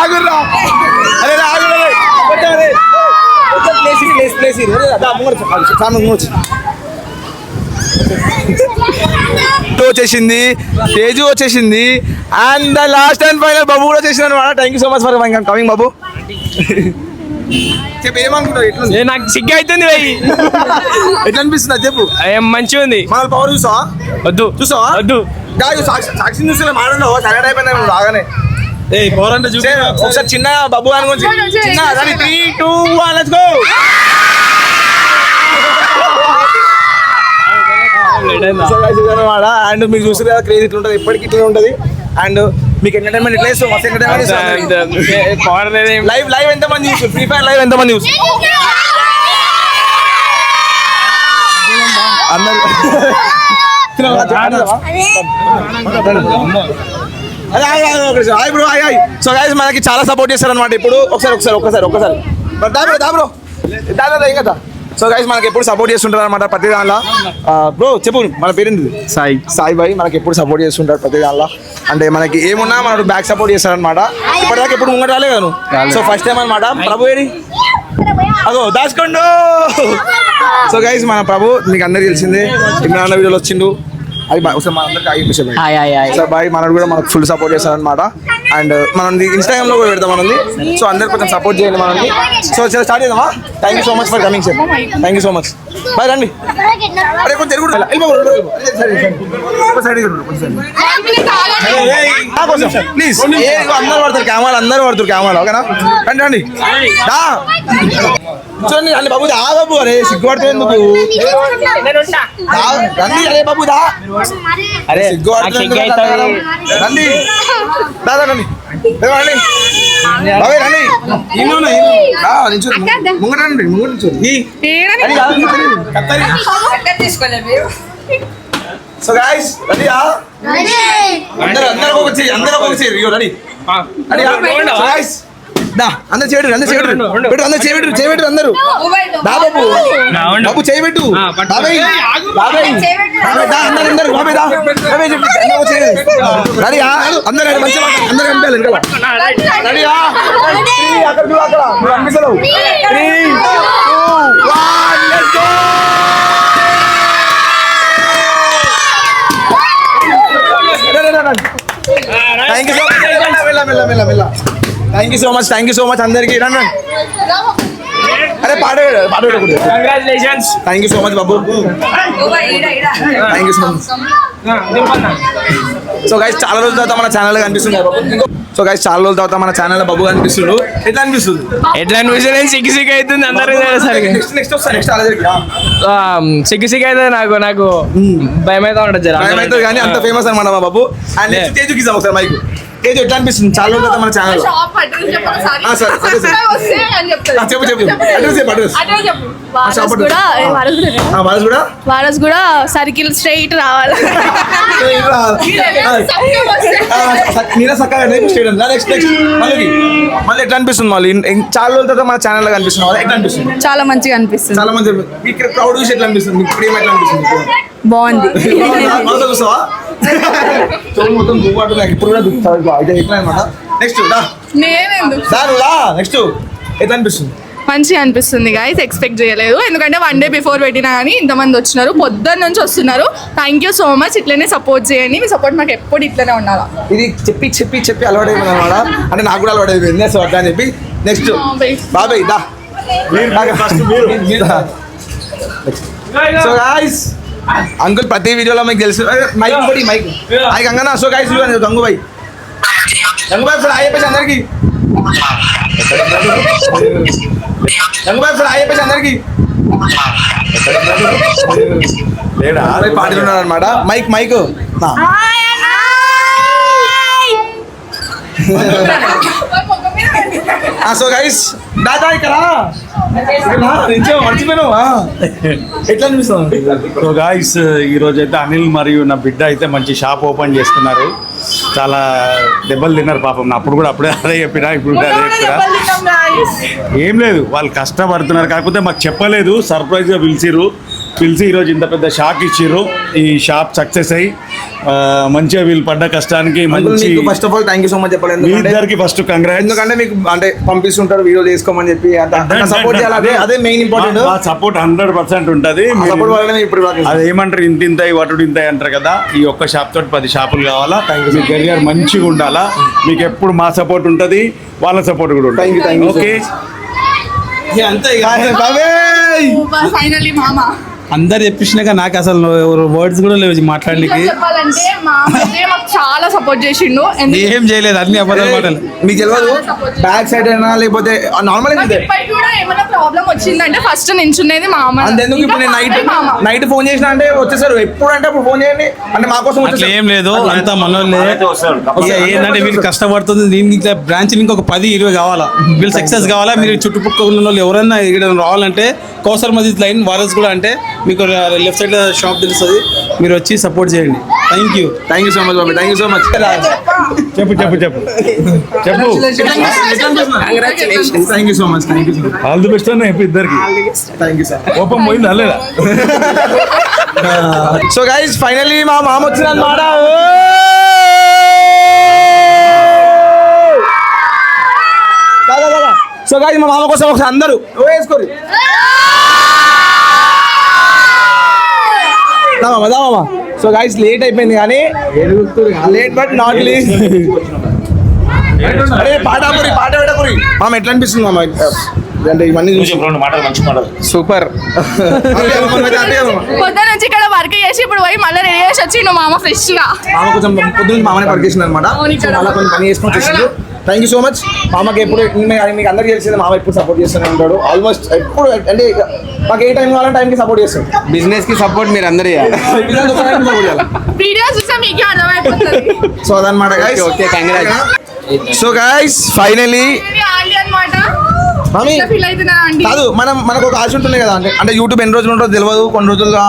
ఆగుర్రా అరే ఆగుర్రా వచ్చేసింది, తేజు వచ్చేసింది, and the last and final బాబు కూడా వచ్చేసినాను అనమాట. Thank you so much for coming బాబు. చెప్పు ఏమనుకుంటావు? ఎట్లా నాకు సిగ్గు అవుతుంది వెయ్యి. ఎట్లా అనిపిస్తుంది చెప్పు. మంచిగా ఉంది. మన పవర్ చూసావా? వద్దు చూసావా? వద్దు. సాక్షి చూసా మాట్లాడో సగం అయిపోయినా రాగానే పవర్ అంటే చూసే ఒకసారి చిన్న బాబు అనుకోండి. చిన్న 3, 2, 1 లెట్స్ గో. అండ్ మీకు చూసారు కదా క్రేజ్ ఇట్లా ఉంటుంది, ఎప్పటికీ ఇట్లా ఉంటుంది. అండ్ మీకు ఎంటర్టైన్మెంట్ ఎట్లా ఇస్తాం? మస్తు ఎంటర్టైన్మెంట్. లైవ్ ఎంతమంది చూసారు? ఫ్రీ ఫైర్ లైవ్ ఎంతమంది చూసారు? అందరు సో గైస్ మనకి చాలా సపోర్ట్ చేస్తారు అనమాట. ఇప్పుడు ఒకసారి ఇంకా. సో గైస్ మనకి ఎప్పుడు సపోర్ట్ చేస్తుంటారు అనమాట ప్రతి దానిలో. బ్రో చెప్పు మన పేరేంటి? సాయి భాయ్ మనకి ఎప్పుడు సపోర్ట్ చేస్తుంటారు ప్రతి దానిలో. అంటే మనకి ఏమున్నా మనకు బ్యాక్ సపోర్ట్ చేస్తారు అనమాట. ఇప్పటిదాకా ఎప్పుడు ముంగట రాలే కదా. సో ఫస్ట్ టైం అనమాట. ప్రభు ఏడి అదో దాచుకోండు. సో గైస్ మన ప్రభు మీకు అందరికి తెలిసిందే, ఇమ్రాన్ వీడియోలో వచ్చిండు. అది ఒకసారి మనందరికి బాయ్. మనకు కూడా మనకు ఫుల్ సపోర్ట్ చేస్తారనమాట. అండ్ మనం ఇన్స్టాగ్రామ్ లో కూడా పెడతాం మనది. సో అందరు కొంచెం సపోర్ట్ చేయండి మనల్ని. సో స్టార్ట్ చేద్దామా? Thank you so much for coming sir. Thank you so much. Bye రండి. అరే కొంచెం ప్లీజ్. అందరు పడతారు కెమెరా ఓకేనా? రండి రండి చూడండి. రండి బాబు దా బాబు. అరే సిగ్గుపడుతుంది ఎందుకు? రండి అరే బాబు దా. అరే సిగ్గుపడుతుంది రండి. దాదా రండి రండి బాబు రండి. ముంగటండి సో గైస్ రెడీ? అందరూ ఒక చేయి రెడీ? అందరు చేయబెట్టు అందరూ. బాబు బాబు చేయబెట్టు. బాబాయ్ అందరు బాబాయ్ రెడీ? అందరూ మంచిగా అందరూ కనిపించాలి. రెడీ? అక్కడ అనిపిస్తలేవు. 3, 2, 1 let's go. Thank you so much అందరికి. రండి. అరే పాట congratulations. Thank you so much బాబు. Thank you so much. So guys చాలా రోజుల తర్వాత మన ఛానల్ కనిపిస్తుంది. సో గైస్ చాలా రోజుల తర్వాత మన ఛానల్ బాబు కనిపిస్తుంది. ఎట్లా అనిపిస్తుంది? సిగ్గు సిగ్గు అవుతుంది అందరూ. నెక్స్ట్ సిగ్గు సిగ్గు అవుతుంది నాకు భయం అయితే ఉంటుంది. భయం అవుతుంది కానీ అంత ఫేమస్ అనమాట మా బాబు. అండ్ నెక్స్ట్ తేజుకి ఇస్తాం ఒకసారి మైక్. తేజు ఎట్లా అనిపిస్తుంది చాలా రోజుల తర్వాత మన ఛానల్? వారస్ కూడా సర్కిల్ స్ట్రైట్ రావాలి. మళ్ళీ ఎట్లా అనిపిస్తుంది? మళ్ళీ చాలా రోజుల తర్వాత మన ఛానల్ లో కనిపిస్తుంది. ఎట్లా అనిపిస్తుంది? చాలా మంచిగా అనిపిస్తుంది. చాలా మంచి క్రౌడ్ చూసి ఎట్లా అనిపిస్తుంది? ప్రేమ ఎట్లా అనిపిస్తుంది? బాగుంది. చూసావా? మొత్తం ఇప్పుడు కూడా ఎట్లా అనమాట. నెక్స్ట్ నెక్స్ట్ ఎట్లా అనిపిస్తుంది? మంచిగా అనిపిస్తుంది గైస్. ఎక్స్పెక్ట్ చేయలేదు, ఎందుకంటే 1 day బిఫోర్ పెట్టినా కానీ ఇంతమంది వచ్చినారు. పొద్దున్న నుంచి వస్తున్నారు. Thank you so much. ఇట్లనే సపోర్ట్ చేయండి. మీ సపోర్ట్ మాకు ఎప్పుడు ఇట్లనే ఉండాలా. ఇది చెప్పి అలవాటు అయిపోయింది అనమాట. అంటే నాకు కూడా అలవాటు అయిపోయింది. సో అట్లా అని చెప్పి నెక్స్ట్ బాబాయ్ దా. సో గాయ్స్ అంకుల్ ప్రతి వీడియోలో మీకు తెలుసు మైక్ గంగనా. సో గాయ్స్ గంగుబాయ్ సార్ చెప్పేసి అందరికి అందరికి పాటలు ఉన్నారు అనమాట. మైక్ సో గైస్ దాదా ఇక్కడ మర్చిపోయాను ఎట్లా అనిపిస్తుంది? సో గాయస్ ఈరోజు అయితే అనిల్ మరియు నా బిడ్డ అయితే మంచి షాప్ ఓపెన్ చేస్తున్నారు. చాలా దెబ్బలు తిన్నారు పాపం. అప్పుడు కూడా అప్పుడే అదే చెప్పినా, ఇప్పుడు కూడా అదే చెప్పినా. ఏం లేదు, వాళ్ళు కష్టపడుతున్నారు. కాకపోతే మాకు చెప్పలేదు, సర్ప్రైజ్గా పిలిచి ఈరోజు ఇంత పెద్ద షాక్ ఇచ్చిర్రు. ఈ షాప్ సక్సెస్ అయ్యి మంచిగా వీళ్ళు పడ్డ కష్టానికి మంచి first of all thank you so much చెప్పాలి. మీ ఇద్దరికి ఫస్ట్ కంగ్రాట్స్. ఎందుకంటే మీకు అంటే పంపిస్తుంటారు వీడియో చేసుకోమని చెప్పి సపోర్ట్ చేయాలి. అదే మెయిన్ ఇంపార్టెంట్. సపోర్ట్ 100% ఉంటుంది. సపోర్ట్ వల్లనే ఇప్పుడు అది ఏమంటారు, ఇంత వటుడు ఇంత అంటారు కదా. ఈ ఒక్క షాప్ తోటి 10 షాపులు కావాలా. మీ కెరియర్ మంచిగా ఉండాలా. మీకు ఎప్పుడు మా సపోర్ట్ ఉంటుంది, వాళ్ళ సపోర్ట్ కూడా ఉంటుంది. ఓకే అంతే. ఫైనల్లీ మామ అందరు చెప్పినాక నాకు అసలు వర్డ్స్ కూడా లేవు మాట్లాడడానికి. చెప్పాలంటే మా అమ్మ మాకు చాలా సపోర్ట్ చేసిండు. ఏం చేయలేదు, అన్ని అబద్ధాలు మాటలు. మీకు తెలియదు బ్యాక్ సైడ్ అయినా లేకపోతే నార్మల్ కూడా ఏమైనా ప్రాబ్లం వచ్చిందంటే ఫస్ట్ నించునేది మా అమ్మ. అంతెందుకు ఇప్పుడు నేను నైట్ ఫోన్ చేసిన అంటే వచ్చేసారు. ఎప్పుడు అంటే అప్పుడు ఫోన్ చేయండి అంటే మా కోసం అట్లా ఏం లేదు, అంతా మనోళ్ళే. ఏంటంటే వీళ్ళు కష్టపడుతుంది. దీనికి ఇట్లా బ్రాంచ్ ఇంకొక 10-20 కావాలా. వీళ్ళు సక్సెస్ కావాలా. మీరు చుట్టుపక్కల ఉన్న వాళ్ళు ఎవరైనా ఇక్కడ రావాలంటే కౌసర్ మజీద్ లైన్ వారస్ కూడా అంటే మీకు లెఫ్ట్ సైడ్ షాప్ తెలుస్తుంది. మీరు వచ్చి సపోర్ట్ చేయండి. థ్యాంక్ యూ సో మచ్ బాబు. Thank you so much. చెప్పు thank you so much. All the best అన్న ఇద్దరికి. Thank you sir. కోపం పోయింది అలేదా? సో గైస్ ఫైనల్లీ మా మామ వచ్చిందన్నమాట. సో గైస్ మా మామ కోసం ఒకసారి అందరూ వేసుకోరు. దామా. సో గైస్ లేట్ అయిపోయింది కానీ లేట్ బట్ నాట్ లీస్ట్. అరే పాట పెట్టకురి మామ. ఎట్లా అనిపిస్తుంది మామ అంటే ఇవన్నీ చూసి? సూపర్. పొద్దున నుంచి ఇక్కడ వర్క్ చేసి ఇప్పుడు పోయి మళ్ళీ రెడీ చేసి వచ్చిండు మామ ఫ్రెష్ గా. మామ కొంచెం పొద్దున్న మామనే వర్క్ చేసింది అనమాట. చాలా కొంచెం పని చేసుకొని చేసిండు. Thank you so much. మామకి ఎప్పుడు మీకు అందరికీ తెలిసింది, మామ ఎప్పుడు సపోర్ట్ చేస్తూనే ఉంటాడు. ఆల్మోస్ట్ ఎప్పుడు అంటే మాకు ఏ టైం కావాలంటే టైంకి సపోర్ట్ చేస్తాడు. బిజినెస్ కి సపోర్ట్ మీరు అందరూ వీడియోస్ చూస్తే మీకే అర్థమైపోతుంది. సో అదనమాట guys. Okay congrats. So guys finally అన్నమాట మమ్మీ ఫీల్ అవుతున్నారా అండి? కాదు, మనకు ఒక ఆశ ఉంటుంది కదా. అంటే యూట్యూబ్ ఎన్ని రోజులు ఉంటుందో తెలియదు. కొన్ని రోజులుగా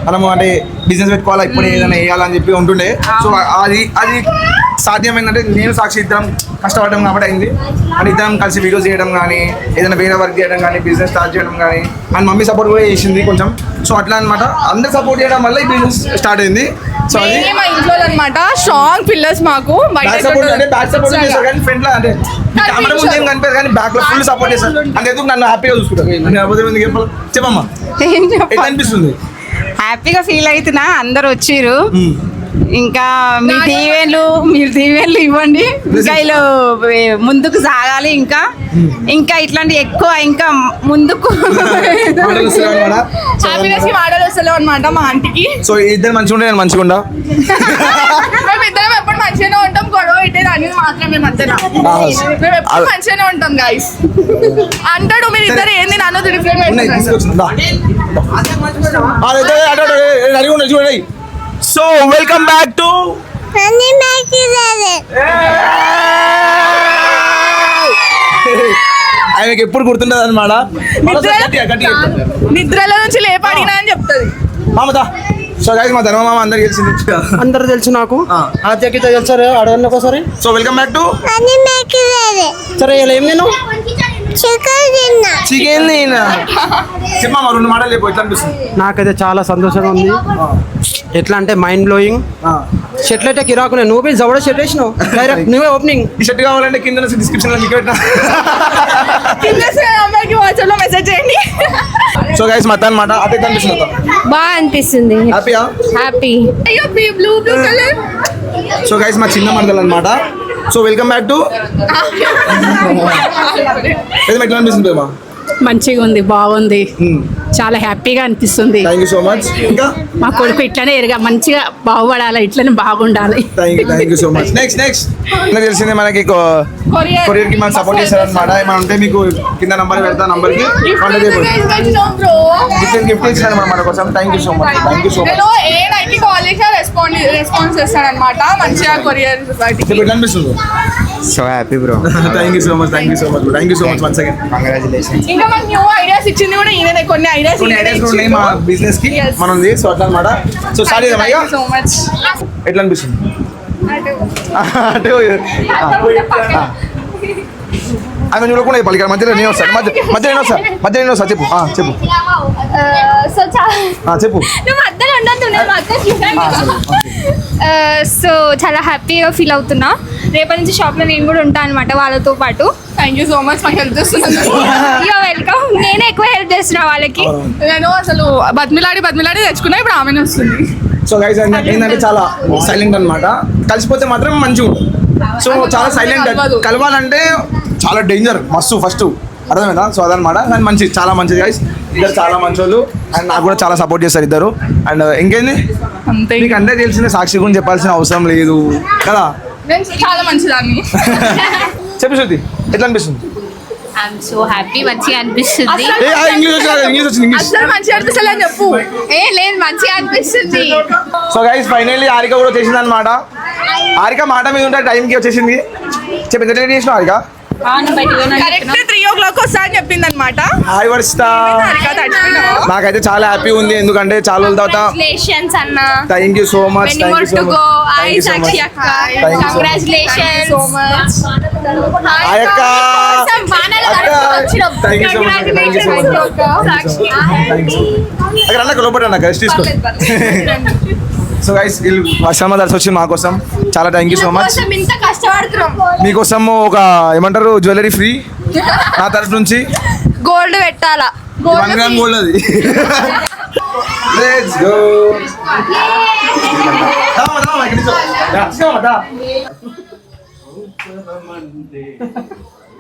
మనము అంటే బిజినెస్ పెట్టుకోవాలా, ఇప్పుడు ఏదైనా వేయాలని చెప్పి ఉంటుండే. సో అది సాధ్యమైందంటే నేను సాక్షి ఇద్దరం కష్టపడడం కాబట్టి అయింది. అంటే ఇద్దరం కలిసి వీడియోస్ చేయడం కానీ, ఏదైనా వేరే వర్క్ చేయడం కానీ, బిజినెస్ స్టార్ట్ చేయడం కానీ, అండ్ మమ్మీ సపోర్ట్ కూడా చేసింది కొంచెం. సో అట్లా అనమాట అందరు సపోర్ట్ చేయడం వల్ల ఈ బిజినెస్ స్టార్ట్ అయింది. సో అది మా ఇంట్లో అనమాట స్ట్రాంగ్ పిల్లర్స్ మాకు. బ్యాక్ సపోర్ట్ చేస్తారు కానీ ఫ్రంట్ లో అంటే కెమెరా ముందు ఏం కనిపించదు కానీ బ్యాక్ లో ఫుల్ సపోర్ట్ చేస్తారు. అంటే ఎందుకు నన్ను హ్యాపీగా చూసుకుంటారు. చెప్పమ్మా ఎట్లా అనిపిస్తుంది? హ్యాపీగా ఫీల్ అవుతున్నా. అందరు వచ్చిర్రు. ఇంకా మీరు దీవెన్లు ఇవ్వండి. ఇంకా ఇలా ముందుకు సాగాలి. ఇంకా ఇట్లాంటి ఎక్కువ ఇంకా ముందుకు హ్యాపీనెస్ కి వాడాలి వస్తలేవు అనమాట మా ఆంటీకి. సో ఇద్దరు మంచిగా ఉంటే నేను మంచిగా ఉండా. మేము ఇద్దరం ఎప్పుడు మంచిగానే ఉంటాం. గొడవ ఇట్టే దాన్ని మాత్రమే మధ్యన మేము ఎప్పుడు మంచిగానే ఉంటాం గైస్. అంటాడు మీరు ఇద్దరు ఏంది నన్ను సో వెల్కమ్ బ్యాక్ టు ఆయనకి ఎప్పుడు గుర్తుండదు అనమాట. నిద్రలో నుంచి లేపాడినా అని చెప్తుంది మామతా. సో గైస్ మా ధర్మ మామ అందరికి తెలిసింది. అందరు తెలుసు నాకు. ఆత్యకి తెలుసారు అడగండి ఒకసారి. సో వెల్కమ్ బ్యాక్ టు సరే ఇలా ఏం నేను చికెన్ చెప్పమ్మా 2 మాటలు చెప్పు. ఎట్లా అనిపిస్తుంది? నాకైతే చాలా సంతోషంగా ఉంది. ఎట్లా అంటే మైండ్ బ్లోయింగ్. షర్ట్లు అయితే కిరాకు. నువ్వు జవడ షర్ట్ వేసినావు డైరెక్ట్ నువ్వే ఓపెనింగ్. ఈ షర్ట్ కావాలంటే కింద డిస్క్రిప్షన్ లో మీకు పెట్టినా. అమ్మాయికి వాట్సాప్ లో మెసేజ్ చేయండి. సో గైస్ మత అనమాట. అదే అనిపిస్తుంది. బాగా అనిపిస్తుంది. హ్యాపీయా? హ్యాపీ. అయ్యో బ్లూ కలర్. సో గైస్ మా చిన్న మరదలు అనమాట. సో వెల్కమ్ బ్యాక్ టు ఎట్లా అనిపిస్తుంది? మంచిగా ఉంది, బాగుంది, చాలా హ్యాపీగా అనిపిస్తుంది. Thank you so much. ఇంకా మా కొడుకు ఇట్లనే మంచిగా బాగుపడాలి, ఇట్లనే బాగుండాలి. Thank you so much. Next తెలిసిందే మనకి కొరియర్ కి మనకి సపోర్ట్ చేశారనమాట. ఏమైనా ఉంటే మీకు కింద నంబర్ పెడతా. నంబర్ కి గిఫ్ట్ ఇచ్చారు మన కోసం. Thank you so much. Response చేస్తాడు అనమాట. మంచిగా కొరియర్ ఎట్లా అనిపిస్తుంది? So happy bro. Thank you so much once again. Congratulations. ఇంకా మనకు న్యూ ఐడియాస్ ఇచ్చింది కూడా ఈయననే, కొన్ని ఐడియాస్ ఉన్నాయి మా బిజినెస్ కి మనం సో అట్లా అనమాట. సో స్టార్ట్ చేద్దాం అయ్యా. So much. ఎట్లా అనిపిస్తుంది? ఆమె చూడకుండా చెప్పాలి ఇక్కడ మధ్యలో నేను వస్తాను. మధ్యలో నేను వస్తా చెప్పు చెప్పు సో చెప్పు. నువ్వు మధ్యలో ఉండొద్దు, నేను సో చాలా హ్యాపీగా ఫీల్ అవుతున్నా. రేపటి నుంచి షాప్లో నేను కూడా ఉంటాను అనమాట వాళ్ళతో పాటు. థ్యాంక్ యూ సో మచ్ మాకు హెల్ప్ చేస్తున్నాను. You're welcome. నేనే ఎక్కువ హెల్ప్ చేస్తున్నా వాళ్ళకి. నేను అసలు బతిమిలాడి తెచ్చుకున్నా, ఇప్పుడు ఆమెనే వస్తుంది. సో గైస్ ఏంటంటే చాలా సైలెంట్ అన్నమాట. కలిసిపోతే మాత్రం మంచిగా ఉంటుంది. సో చాలా సైలెంట్. కలవాలంటే చాలా డేంజర్ మస్తు ఫస్ట్, అర్థమైందా? సో అదనమాట. కానీ మంచిది, చాలా మంచిది గైస్. ఇద్దరు చాలా మంచి వాళ్ళు అండ్ నాకు కూడా చాలా సపోర్ట్ చేస్తారు ఇద్దరు. అండ్ ఇంకేంది మీకు అంటే తెలిసిందే, సాక్షి గురించి చెప్పాల్సిన అవసరం లేదు కదా. నేను చాలా మంచిదాన్ని. చెప్పు శృతి, ఎట్లా అనిపిస్తుంది? ఐఎమ్ సో హ్యాపీ, మంచిగా అనిపిస్తుంది. ఇంగ్లీష్ వచ్చింది. అసలు మంచిగా అనిపిస్తుంది అని చెప్పు. లేదు మంచిగా అనిపిస్తుంది. సో గైస్ ఫైనల్లీ హారిక కూడా వచ్చేసింది అనమాట. హారిక మాట మీద ఉంటే టైంకి వచ్చేసింది. చెప్పి ఎంత టైం చేసినావు హారిక? కరెక్ట్ 3 o'clock వస్తా అని చెప్పింది అనమాట. హాయ్ వర్షిత. నాకైతే చాలా హ్యాపీ ఉంది, ఎందుకంటే చాలా రోజుల తర్వాత. కంగ్రాచులేషన్స్ అన్న. Thank you so much. Many more to go. Hi Sakshi akka. Congratulations so much. Hi akka. Thank you so much. అక్కడ అన్న లోపల అన్న రెస్ట్ తీసుకో. సో గైస్ వర్షమ్మ దర్శి వచ్చి మా కోసం చాలా థ్యాంక్ యూ సో మచ్. ఇంత కష్టపడుతున్నాం మీకోసం ఒక ఏమంటారు జ్యువెలరీ ఫ్రీ నా తరఫు నుంచి. గోల్డ్ పెట్టాలా? 1 గ్రామ్ గోల్డ్ అది. Let's go.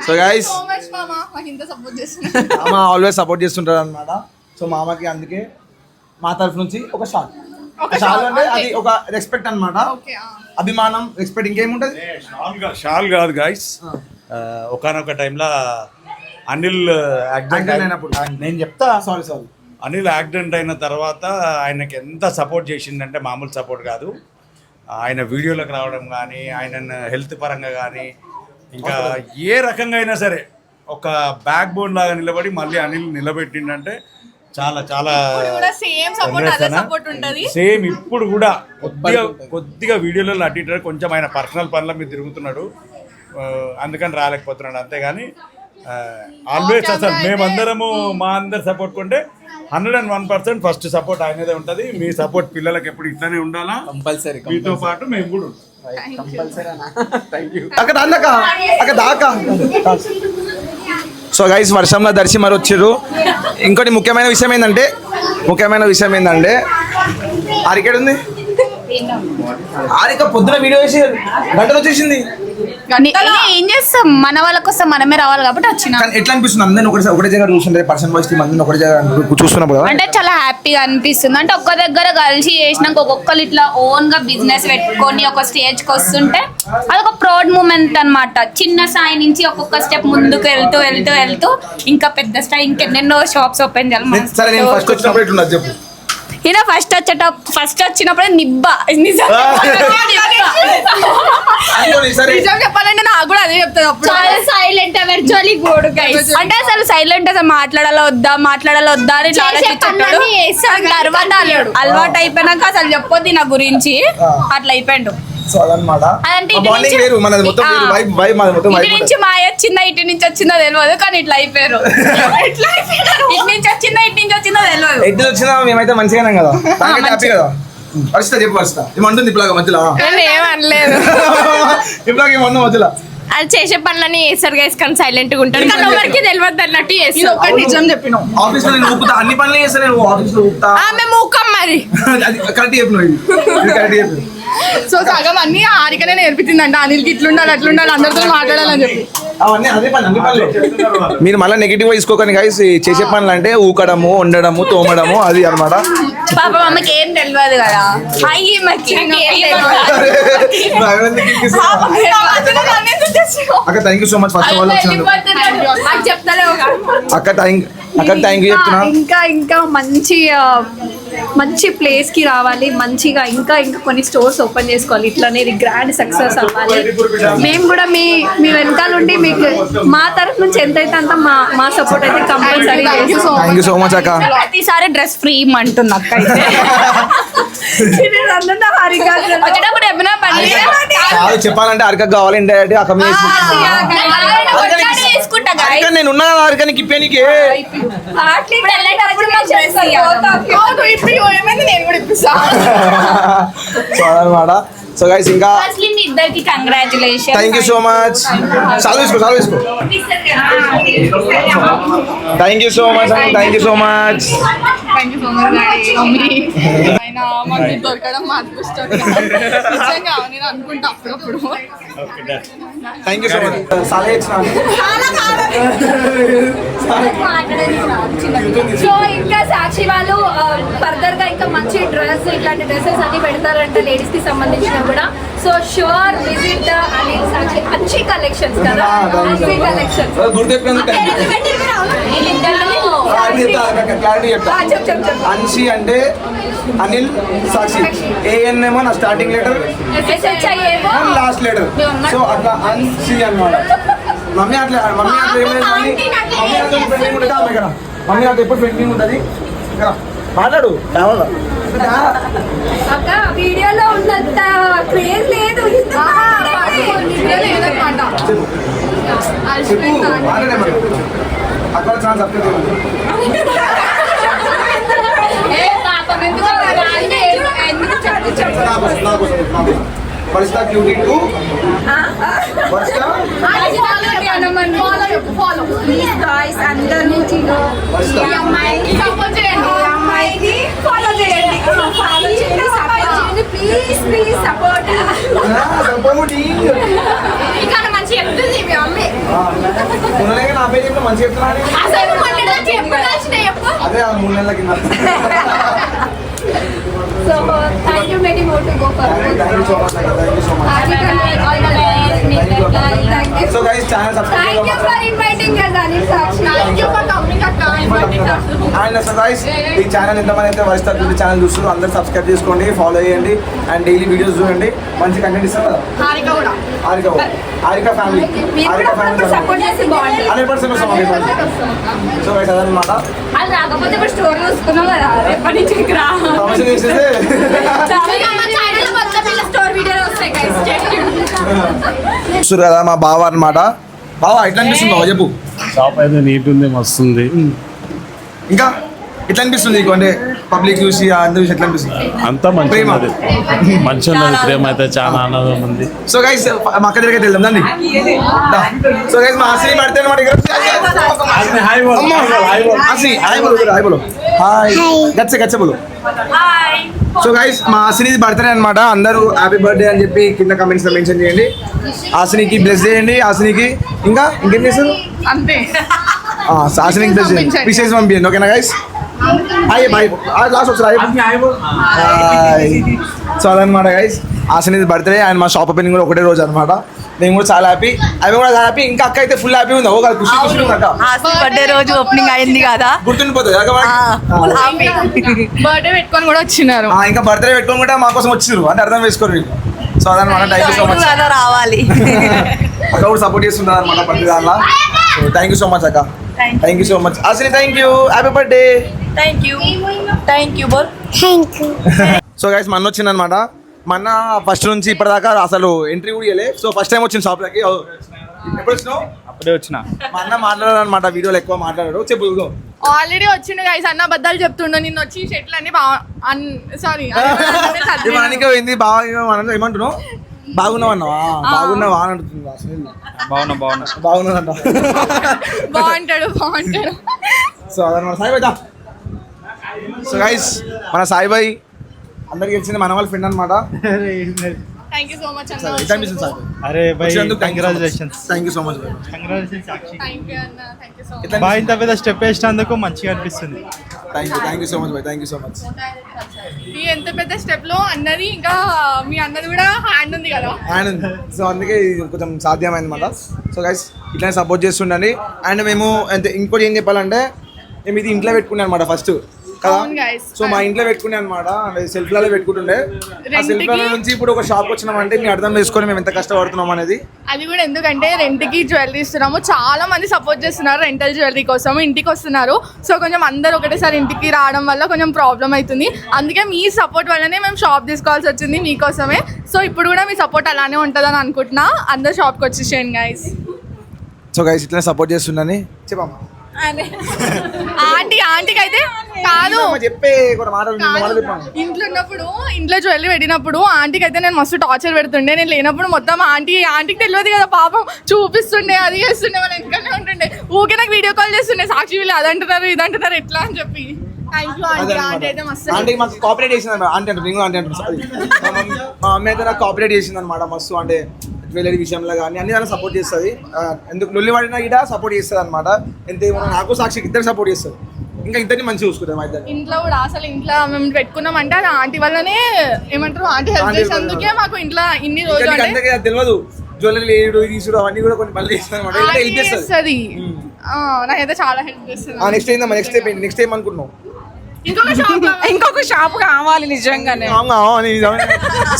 సో గైస్ మామ ఆల్వేస్ సపోర్ట్ చేస్తుంటారు అనమాట. సో మామకి అందుకే మా తరఫు నుంచి ఒక షాల్ అంటే అది ఒక రెస్పెక్ట్ అనమాట, అభిమానం, రెస్పెక్ట్. ఇంకేముంటది? షాల్ కాదు గైస్. ఒకనొక టైంలో అనిల్ యాక్సిడెంట్ అయినప్పుడు నేను చెప్తా. సారీ అనిల్ యాక్సిడెంట్ అయిన తర్వాత ఆయనకి ఎంత సపోర్ట్ చేసిందంటే మామూలు సపోర్ట్ కాదు. ఆయన వీడియోలకు రావడం కానీ, ఆయన హెల్త్ పరంగా కానీ, ఇంకా ఏ రకంగా అయినా సరే ఒక బ్యాక్ బోన్ లాగా నిలబడి మళ్ళీ అనిల్ నిలబెట్టిండంటే చాలా చాలా సేమ్. ఇప్పుడు కూడా కొద్దిగా వీడియోలలో అటు ఇటు కొంచెం ఆయన పర్సనల్ పనుల మీద తిరుగుతున్నాడు, అందుకని రాలేకపోతున్నాడు. అంతేగాని ఆల్వేస్ అసలు మేమందరము మా అందరు సపోర్ట్ కొంటే 101% ఫస్ట్ సపోర్ట్ ఆయనదే ఉంటుంది. మీ సపోర్ట్ పిల్లలకి ఎప్పుడు ఇట్లానే ఉండాలా కంపల్సరీ. మీతో పాటు మేము కూడా ఉంటాం. సో గైస్ వర్షంలో దర్శి మరి వచ్చారు. ఇంకోటి ముఖ్యమైన విషయం ఏంటంటే హారిక ఉంది. హారిక పొద్దున వీడియో వేసి గంటలు వచ్చేసింది. ఏం చేస్తాం, మన వాళ్ళ కోసం మనమే రావాలి కాబట్టి వచ్చిన. ఎట్లా అనిపిస్తుంది? అందరిని ఒకటే దగ్గర చూస్తుంటే పర్సన్ వైస్ అందరిని ఒకటే దగ్గర చూస్తున్నప్పుడు అంటే చాలా హ్యాపీగా అనిపిస్తుంది. అంటే ఒక్క దగ్గర కలిసి చేసినాక ఒక్కొక్కరు ఇట్లా ఓన్ గా బిజినెస్ పెట్టుకొని ఒక స్టేజ్ కి వస్తుంటే అదొక ప్రౌడ్ మూమెంట్ అన్నమాట. చిన్న స్థాయి నుంచి ఒక్కొక్క స్టెప్ ముందుకు వెళ్తూ ఇంకా పెద్ద స్థాయి ఇంకెన్నెన్నో షాప్స్ ఓపెన్ చేయాలి. ఈయన ఫస్ట్ వచ్చినప్పుడే నిజం చెప్పాలంటే నాకు కూడా అదే చెప్తాను. చాలా సైలెంట్ వర్చువల్లీ గోడ్ గైస్. అంటే అసలు సైలెంట్ అసలు మాట్లాడాలా వద్దా అని తర్వాత అలవాటు అయిపోయినాక అసలు చెప్పొద్దు నా గురించి, అట్లా అయిపోయాడు. ఇటు నుంచి మాయ వచ్చిందా ఇటు నుంచి వచ్చిందో తెలియదు, కానీ ఇట్లా అయిపోయారు. ఇటు నుంచి వచ్చిందో తెలియదు. వచ్చినా మేమైతే మంచిగానే కదా, హ్యాపీ కదా. వస్తా చెప్పు వస్తా ఏమంటుంది ఇప్పుడు మధ్యలో? ఏమనలేదు. ఇప్పుడు ఏమన్నా మధ్యలో అది చేసే పనులన్నీ చేస్తారు గైస్, కానీ సైలెంట్ గా ఉంటారు. కానీ ఎవరికి తెలియదు అన్నట్టు చేస్తారు. ఒకటి నిజం చెప్పినాం. ఆఫీస్ లో నేను ఊపుతా, అన్ని పనులు చేస్తా నేను. ఆఫీస్ లో ఊపుతా, మేము ఊకం మరి. కరెక్ట్ చెప్పిన. సో సగం అన్ని హారికనే నేర్పించిందంట. అనిల్కి ఇట్లుండాలి అట్లుండాలి అందరితో మాట్లాడాలని చెప్పి. మీరు మళ్ళీ నెగిటివ్ తీసుకోకండి గైస్. చేసే పనులు అంటే ఊకడము, వండడము, తోమడము అది అనమాట. పాప అమ్మకి ఏం తెలియదు కదా. అక్క thank you so much first of all చెప్తాను అక్క థ్యాంక్ యూ చెప్తున్నా. ఇంకా మంచి మంచి ప్లేస్కి రావాలి, మంచిగా ఇంకా కొన్ని స్టోర్స్ ఓపెన్ చేసుకోవాలి, ఇట్లానే ఇది గ్రాండ్ సక్సెస్ అవ్వాలి. మేము కూడా మీ వెనకాల ఉండి మీకు మా తరఫు నుంచి ఎంతైతే అంత మా సపోర్ట్ అయితే compulsory. Thank you so much అక్క. ప్రతిసారి డ్రెస్ ఫ్రీ అంటున్నా అక్క అయితే. వచ్చేటప్పుడు ఎప్పుడైనా పని చెప్పాలంటే అరక కావాలి ఇండైరెక్ట్ అక్క మీద వేసుకుంటా guys. నేను ఉన్నా కదా అరకనికి ఇప్పేనికి ఇప్పుడు వెళ్ళేటప్పుడు మేము చేస్తాం. నేను కూడా ఇప్పిస్తా. సో అదనమాట. సో గైస్ ఇంకా Firstly, మీ ఇద్దరికి congratulation. Thank you so much. చాలు తీసుకో thank you so much. Thank you so much. Thank you so much daddy mummy. అయినా మాకు దొరకడం మా అదృష్టం నిజంగా నేను అనుకుంటా అప్పుడప్పుడు. Thank you so much. సాలే ఇచ్చిన సో ఇంకా సాక్షి వాళ్ళు ఫర్దర్ గా ఇంకా మంచి డ్రెస్ ఇట్లాంటి డ్రెస్సెస్ అన్ని పెడతారంట లేడీస్ కి సంబంధించిన కూడా. సో షూర్ విజిట్ అనిల్ సాక్షి. మంచి కలెక్షన్స్ కదా, మంచి కలెక్షన్స్. క్లారిటీ చెప్తా. అన్షి అంటే అనిల్ సాక్షి. ఏఎన్ ఏమో నా starting letter, last letter. So అట్లా అన్షి అన్నమాట. మమ్మీ అట్లా ఏం లేదు. మమ్మీ అట్లా పెండింగ్ ఉంటుంది ఆమె ఇక్కడ. మమ్మీ అట్లా ఎప్పుడు పెండింగ్ ఉంటుంది ఇక్కడ. మాట్లాడు కావాలా అక్క వీడియోలో ఉన్నంత క్రేజ్ లేదు. అక్కడ చాలా సబ్జెక్ట్ పరిస్థితి క్యూటీ టు అందరి నుంచి ప్లీజ్ సపోర్ట్. మంచి చెప్తుంది మీ అమ్మే. నా పేరు చెప్తే మంచి చెప్తున్నా. అదే 3 నెలల కింద. So thank you very much to go for. Thank you so much. So guys, channel subscribe. Thank you for inviting us, Anil Sakshi. Thank you for coming అక్క. And so guys, ఈ ఛానల్ ఎంతమంది అయితే వస్తారు ఈ channel చూస్తారు అందరూ subscribe చేసుకోండి, follow చేయండి అండ్ డైలీ వీడియోస్ చూడండి. మంచి కంటెంట్ ఇస్తారు కదా. హారిక ఫ్యామిలీ సపోర్ట్ చేసి బాగుంటుంది. 100% సో గైస్ అదనమాట. అది రాకపోతే ఇప్పుడు స్టోరీ చూసుకున్నాం కదా, రేపటి నుంచి రా ప్రమోషన్ చేసేది స్టోర్ వీడియోలు వస్తాయి guys. చూస్తారు కదా మా బావ అన్నమాట. బావ ఎట్లా అనిపిస్తుంది బావ చెప్పు. షాప్ అయితే నీట్ ఉంది, మస్తు ఉంది. ఇంకా ఎట్లా అనిపిస్తుంది నీకు అంటే పబ్లిక్ చూసి అందరూ చూసి ఎట్లా అనిపిస్తుంది? అంతా మంచి మంచిగా ఉన్నది, ప్రేమ అయితే చాలా ఆనందం ఉంది. సో గైస్ మా అక్క దగ్గరికి వెళ్దాం దండి. సో గైస్ మా ఆశ్రీ పడితే అనమాట. ఆశ్రీ హాయ్ బోలో. హాయ్ గచ్చ బోలో. సో గైస్ మా ఆశ్రీది బర్త్డే అనమాట. అందరూ హ్యాపీ బర్త్డే అని చెప్పి కింద కమెంట్స్ లో మెన్షన్ చేయండి. ఆశ్రీకి బ్లెస్ చేయండి. ఆశ్రీకి ఇంకా ఇంకేం చేస్తారు అంతే. ఆశ్రీకి బ్లెస్ చేయండి, విషెస్ పంపించండి. ఓకేనా గైస్? Hi bye. లాస్ట్ ఒకసారి సో అదనమాట గైస్ ఆశ్రీది బర్త్డే అండ్ మా షాప్ ఓపెనింగ్ కూడా ఒకటే రోజు అనమాట. నేను కూడా చాలా హ్యాపీ, అవి కూడా చాలా హ్యాపీ. ఇంకా అక్క అయితే ఫుల్ హ్యాపీ ఉంది. ఓ ఖుషి ఖుషి ఉంది అక్క. బర్త్డే రోజు ఓపెనింగ్ అయింది కదా, గుర్తుండిపోతుంది. బర్త్డే పెట్టుకొని కూడా వచ్చినారు. ఇంకా బర్త్డే పెట్టుకొని కూడా మా కోసం వచ్చిర్రు అంటే అర్థం చేసుకోరు వీళ్ళు. సో అదనమాట. Thank you so much. రావాలి. అక్క కూడా సపోర్ట్ చేస్తున్నారు అనమాట ప్రతి దానిలో. So thank you so much అక్క. Thank you so much Ashri. Thank you. Happy birthday. Thank you బోల్. సో గైస్ మన వచ్చింది అనమాట. మన ఫస్ట్ నుంచి ఇప్పటిదాకా అసలు ఎంట్రీ కూడా ఇవ్వలే. సో ఫస్ట్ టైం వచ్చింది షాప్లోకి. ఎప్పుడు వచ్చినావు? అప్పుడే వచ్చిన. మా అన్న మాట్లాడాడు అనమాట, వీడియోలో ఎక్కువ మాట్లాడాడు. చెప్పు ఆల్రెడీ వచ్చిండు గైస్. అన్న అబద్ధాలు చెప్తుండో. నిన్న వచ్చి షర్ట్లు అన్ని సారీ పోయింది. బాగా ఏమంటున్నావు? బాగున్నావు అన్నావా? బాగున్నావా అని అంటుంది. బాగున్నాడంట. బాగుంటాడు. సో అదనమాట. సాయిబాయ్ దా. సో గైస్ మన సాయిబాయ్ అందరికి తెలిసింది, మన వాళ్ళ ఫ్రెండ్ అనమాట. థ్యాంక్ యూ సో మచ్ అన్న. అరే bye congratulations. Thank you so much. Congratulations Sakshi. Thank you అన్న. Thank you so much. బాగా ఇంత పెద్ద స్టెప్ వేసినందుకు మంచిగా అనిపిస్తుంది. Thank you so much bye. Thank you so much. ఈ ఎంత పెద్ద స్టెప్ లో అన్నది ఇంకా మీ అన్నది కూడా హ్యాండ్ ఉంది కదా. హ్యాండ్ ఉంది. సో అందుకే కొంచెం సాధ్యమైంది అనమాట. సో గైస్ ఇట్లానే సపోర్ట్ చేస్తుండండి. అండ్ మేము అంటే ఇంకోటి ఏం చెప్పాలంటే మేము ఇది ఇంట్లో పెట్టుకున్నాం అనమాట. ఫస్ట్ కదా అవును guys. సో మా ఇంట్లో పెట్టుకునే అనమాట సెల్ఫ్ లలో పెట్టుకుంటుండే ఆ సెల్ఫ్ రెంట్కి- నుంచి ఇప్పుడు ఒక షాప్ వచ్చినామంటే మీరు అర్థం చేసుకొని మేము ఎంత కష్టపడుతున్నాం అనేది. అది కూడా ఎందుకంటే రెంట్కి జ్యువెలరీ ఇస్తున్నాము, చాలా మంది సపోర్ట్ చేస్తున్నారు రెంటల్ జ్యువెలరీ కోసం, ఇంటికి వస్తున్నారు. సో కొంచెం అందరు ఒకటేసారి ఇంటికి రావడం వల్ల కొంచెం ప్రాబ్లం అవుతుంది. అందుకే మీ సపోర్ట్ వల్లనే మేము షాప్ తీసుకోవాల్సి వచ్చింది మీకోసమే. సో ఇప్పుడు కూడా మీ సపోర్ట్ అలానే ఉంటుందని అనుకుంటున్నా. అందరు షాప్కి వచ్చేసేయండి గైస్. సో గైస్ ఇట్లా సపోర్ట్ చేస్తుండని చెప్పమ్మా. ఆంటీకి అయితే కాదు, చెప్పే కొన్ని మాటలు చెప్పాను. ఇంట్లో ఉన్నప్పుడు ఇంట్లో జ్యువెలరీ పెట్టినప్పుడు ఆంటీకి అయితే నేను మస్తు టార్చర్ పెడుతుండే. నేను లేనప్పుడు మొత్తం ఆంటీకి తెలియదు కదా పాపం, చూపిస్తుండే, అది చేస్తుండే, మన వెనకనే ఉంటుండే. ఊకే నాకు వీడియో కాల్ చేస్తుండే, సాక్షి వీళ్ళు అదంటున్నారు ఇదంటున్నారు ఎట్లా అని చెప్పి. Thank you aunty. ఆంటీ అయితే మస్తు ఆంటీ మాకు కోఆపరేట్ చేసింది అనమాట. ఆంటీ అంటే నేను ఆంటీ అంటే మా అమ్మ అయితే నాకు కోఆపరేట్ చేసింది అనమాట మస్తు. అంటే జ్యువెలరీ విషయంలో కానీ అన్ని దాన్ని సపోర్ట్ చేస్తుంది. ఎందుకు లొల్లి పడినా కూడా సపోర్ట్ చేస్తుంది అనమాట. ఎంత ఏమన్నా నాకు సాక్షి ఇద్దరు సపోర్ట్ చేస్తుంది. ఇంకా ఇద్దరిని మంచిగా చూసుకుంటాం మా ఇద్దరు. ఇంట్లో కూడా అసలు ఇంట్లో మేము పెట్టుకున్నామంటే అది ఆంటీ వల్లనే, ఏమంటారు ఆంటీ హెల్ప్ చేసేందుకే మాకు ఇంట్లో ఇన్ని రోజులు అంటే అందుకే తెలియదు జ్యువెలరీ లేడు తీసుడు అవన్నీ కూడా కొన్ని పనులు చేస్తుంది అనమాట. హెల్ప్ చేస్తుంది. నాకైతే చాలా హెల్ప్ చేస్తుంది. నెక్స్ట్ ఏందమ్మా, నెక్స్ట్ ఏం అనుకుంటున్నాం? ఇంకొక షాప్ కావాలి నిజంగానే.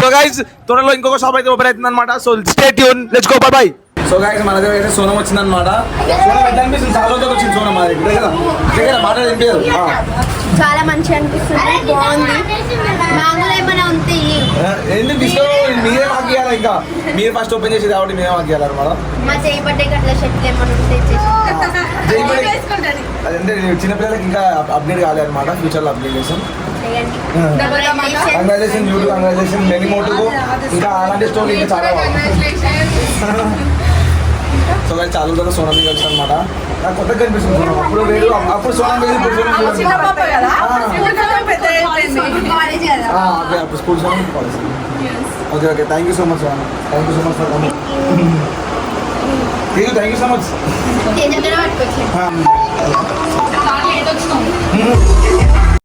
సో గైస్ త్వరలో ఇంకొక షాప్ అయితే ఓపెన్ అవుతుంది అనమాట. So stay tune, let's go, by by. So guys మన దగ్గర అయితే సోనం వచ్చింది అనమాట. సోనం ఎట్లా అనిపిస్తుంది? చాలా రోజులకు వచ్చింది సోనం మా దగ్గర మాట్లాడేది. చాలా మంచిగా అనిపిస్తుంది, బాగుంది. మామూలు ఏమైనా ఉంది ఎందుకు తీసుకోవాలి? మీరే మాకు ఇవ్వాలి. ఇంకా మీరు ఫస్ట్ ఓపెన్ చేసేది కాబట్టి మీరే మాకు ఇవ్వాలి అనమాట. మా చేయి పట్టే అట్లా షర్ట్లు ఏమైనా ఉంటే అదంటే చిన్నపిల్లలకి ఇంకా అప్డేట్ కాలేదు అనమాట. ఫ్యూచర్ లో అప్డేట్ చేసాం. కంగ్రాచులేషన్ యూట్యూబ్, కంగ్రాచులేషన్ మెనీ మోటుకు. ఇంకా అలాంటి స్టోరీ ఇంకా చాలా సో కానీ చాలా రోజులు సోనం కలిసి అనమాట. నాకు కొత్తగా కనిపిస్తుంది సోనం. అప్పుడు వేరు, అప్పుడు సోనం వేరు, ఇప్పుడు సోనం వేరు. ఓకే, అప్పుడు school Sonam college. Okay okay, thank you so much Sonam. Thank you so much for coming. Thank you so much. పట్టుకొచ్చి ఆ.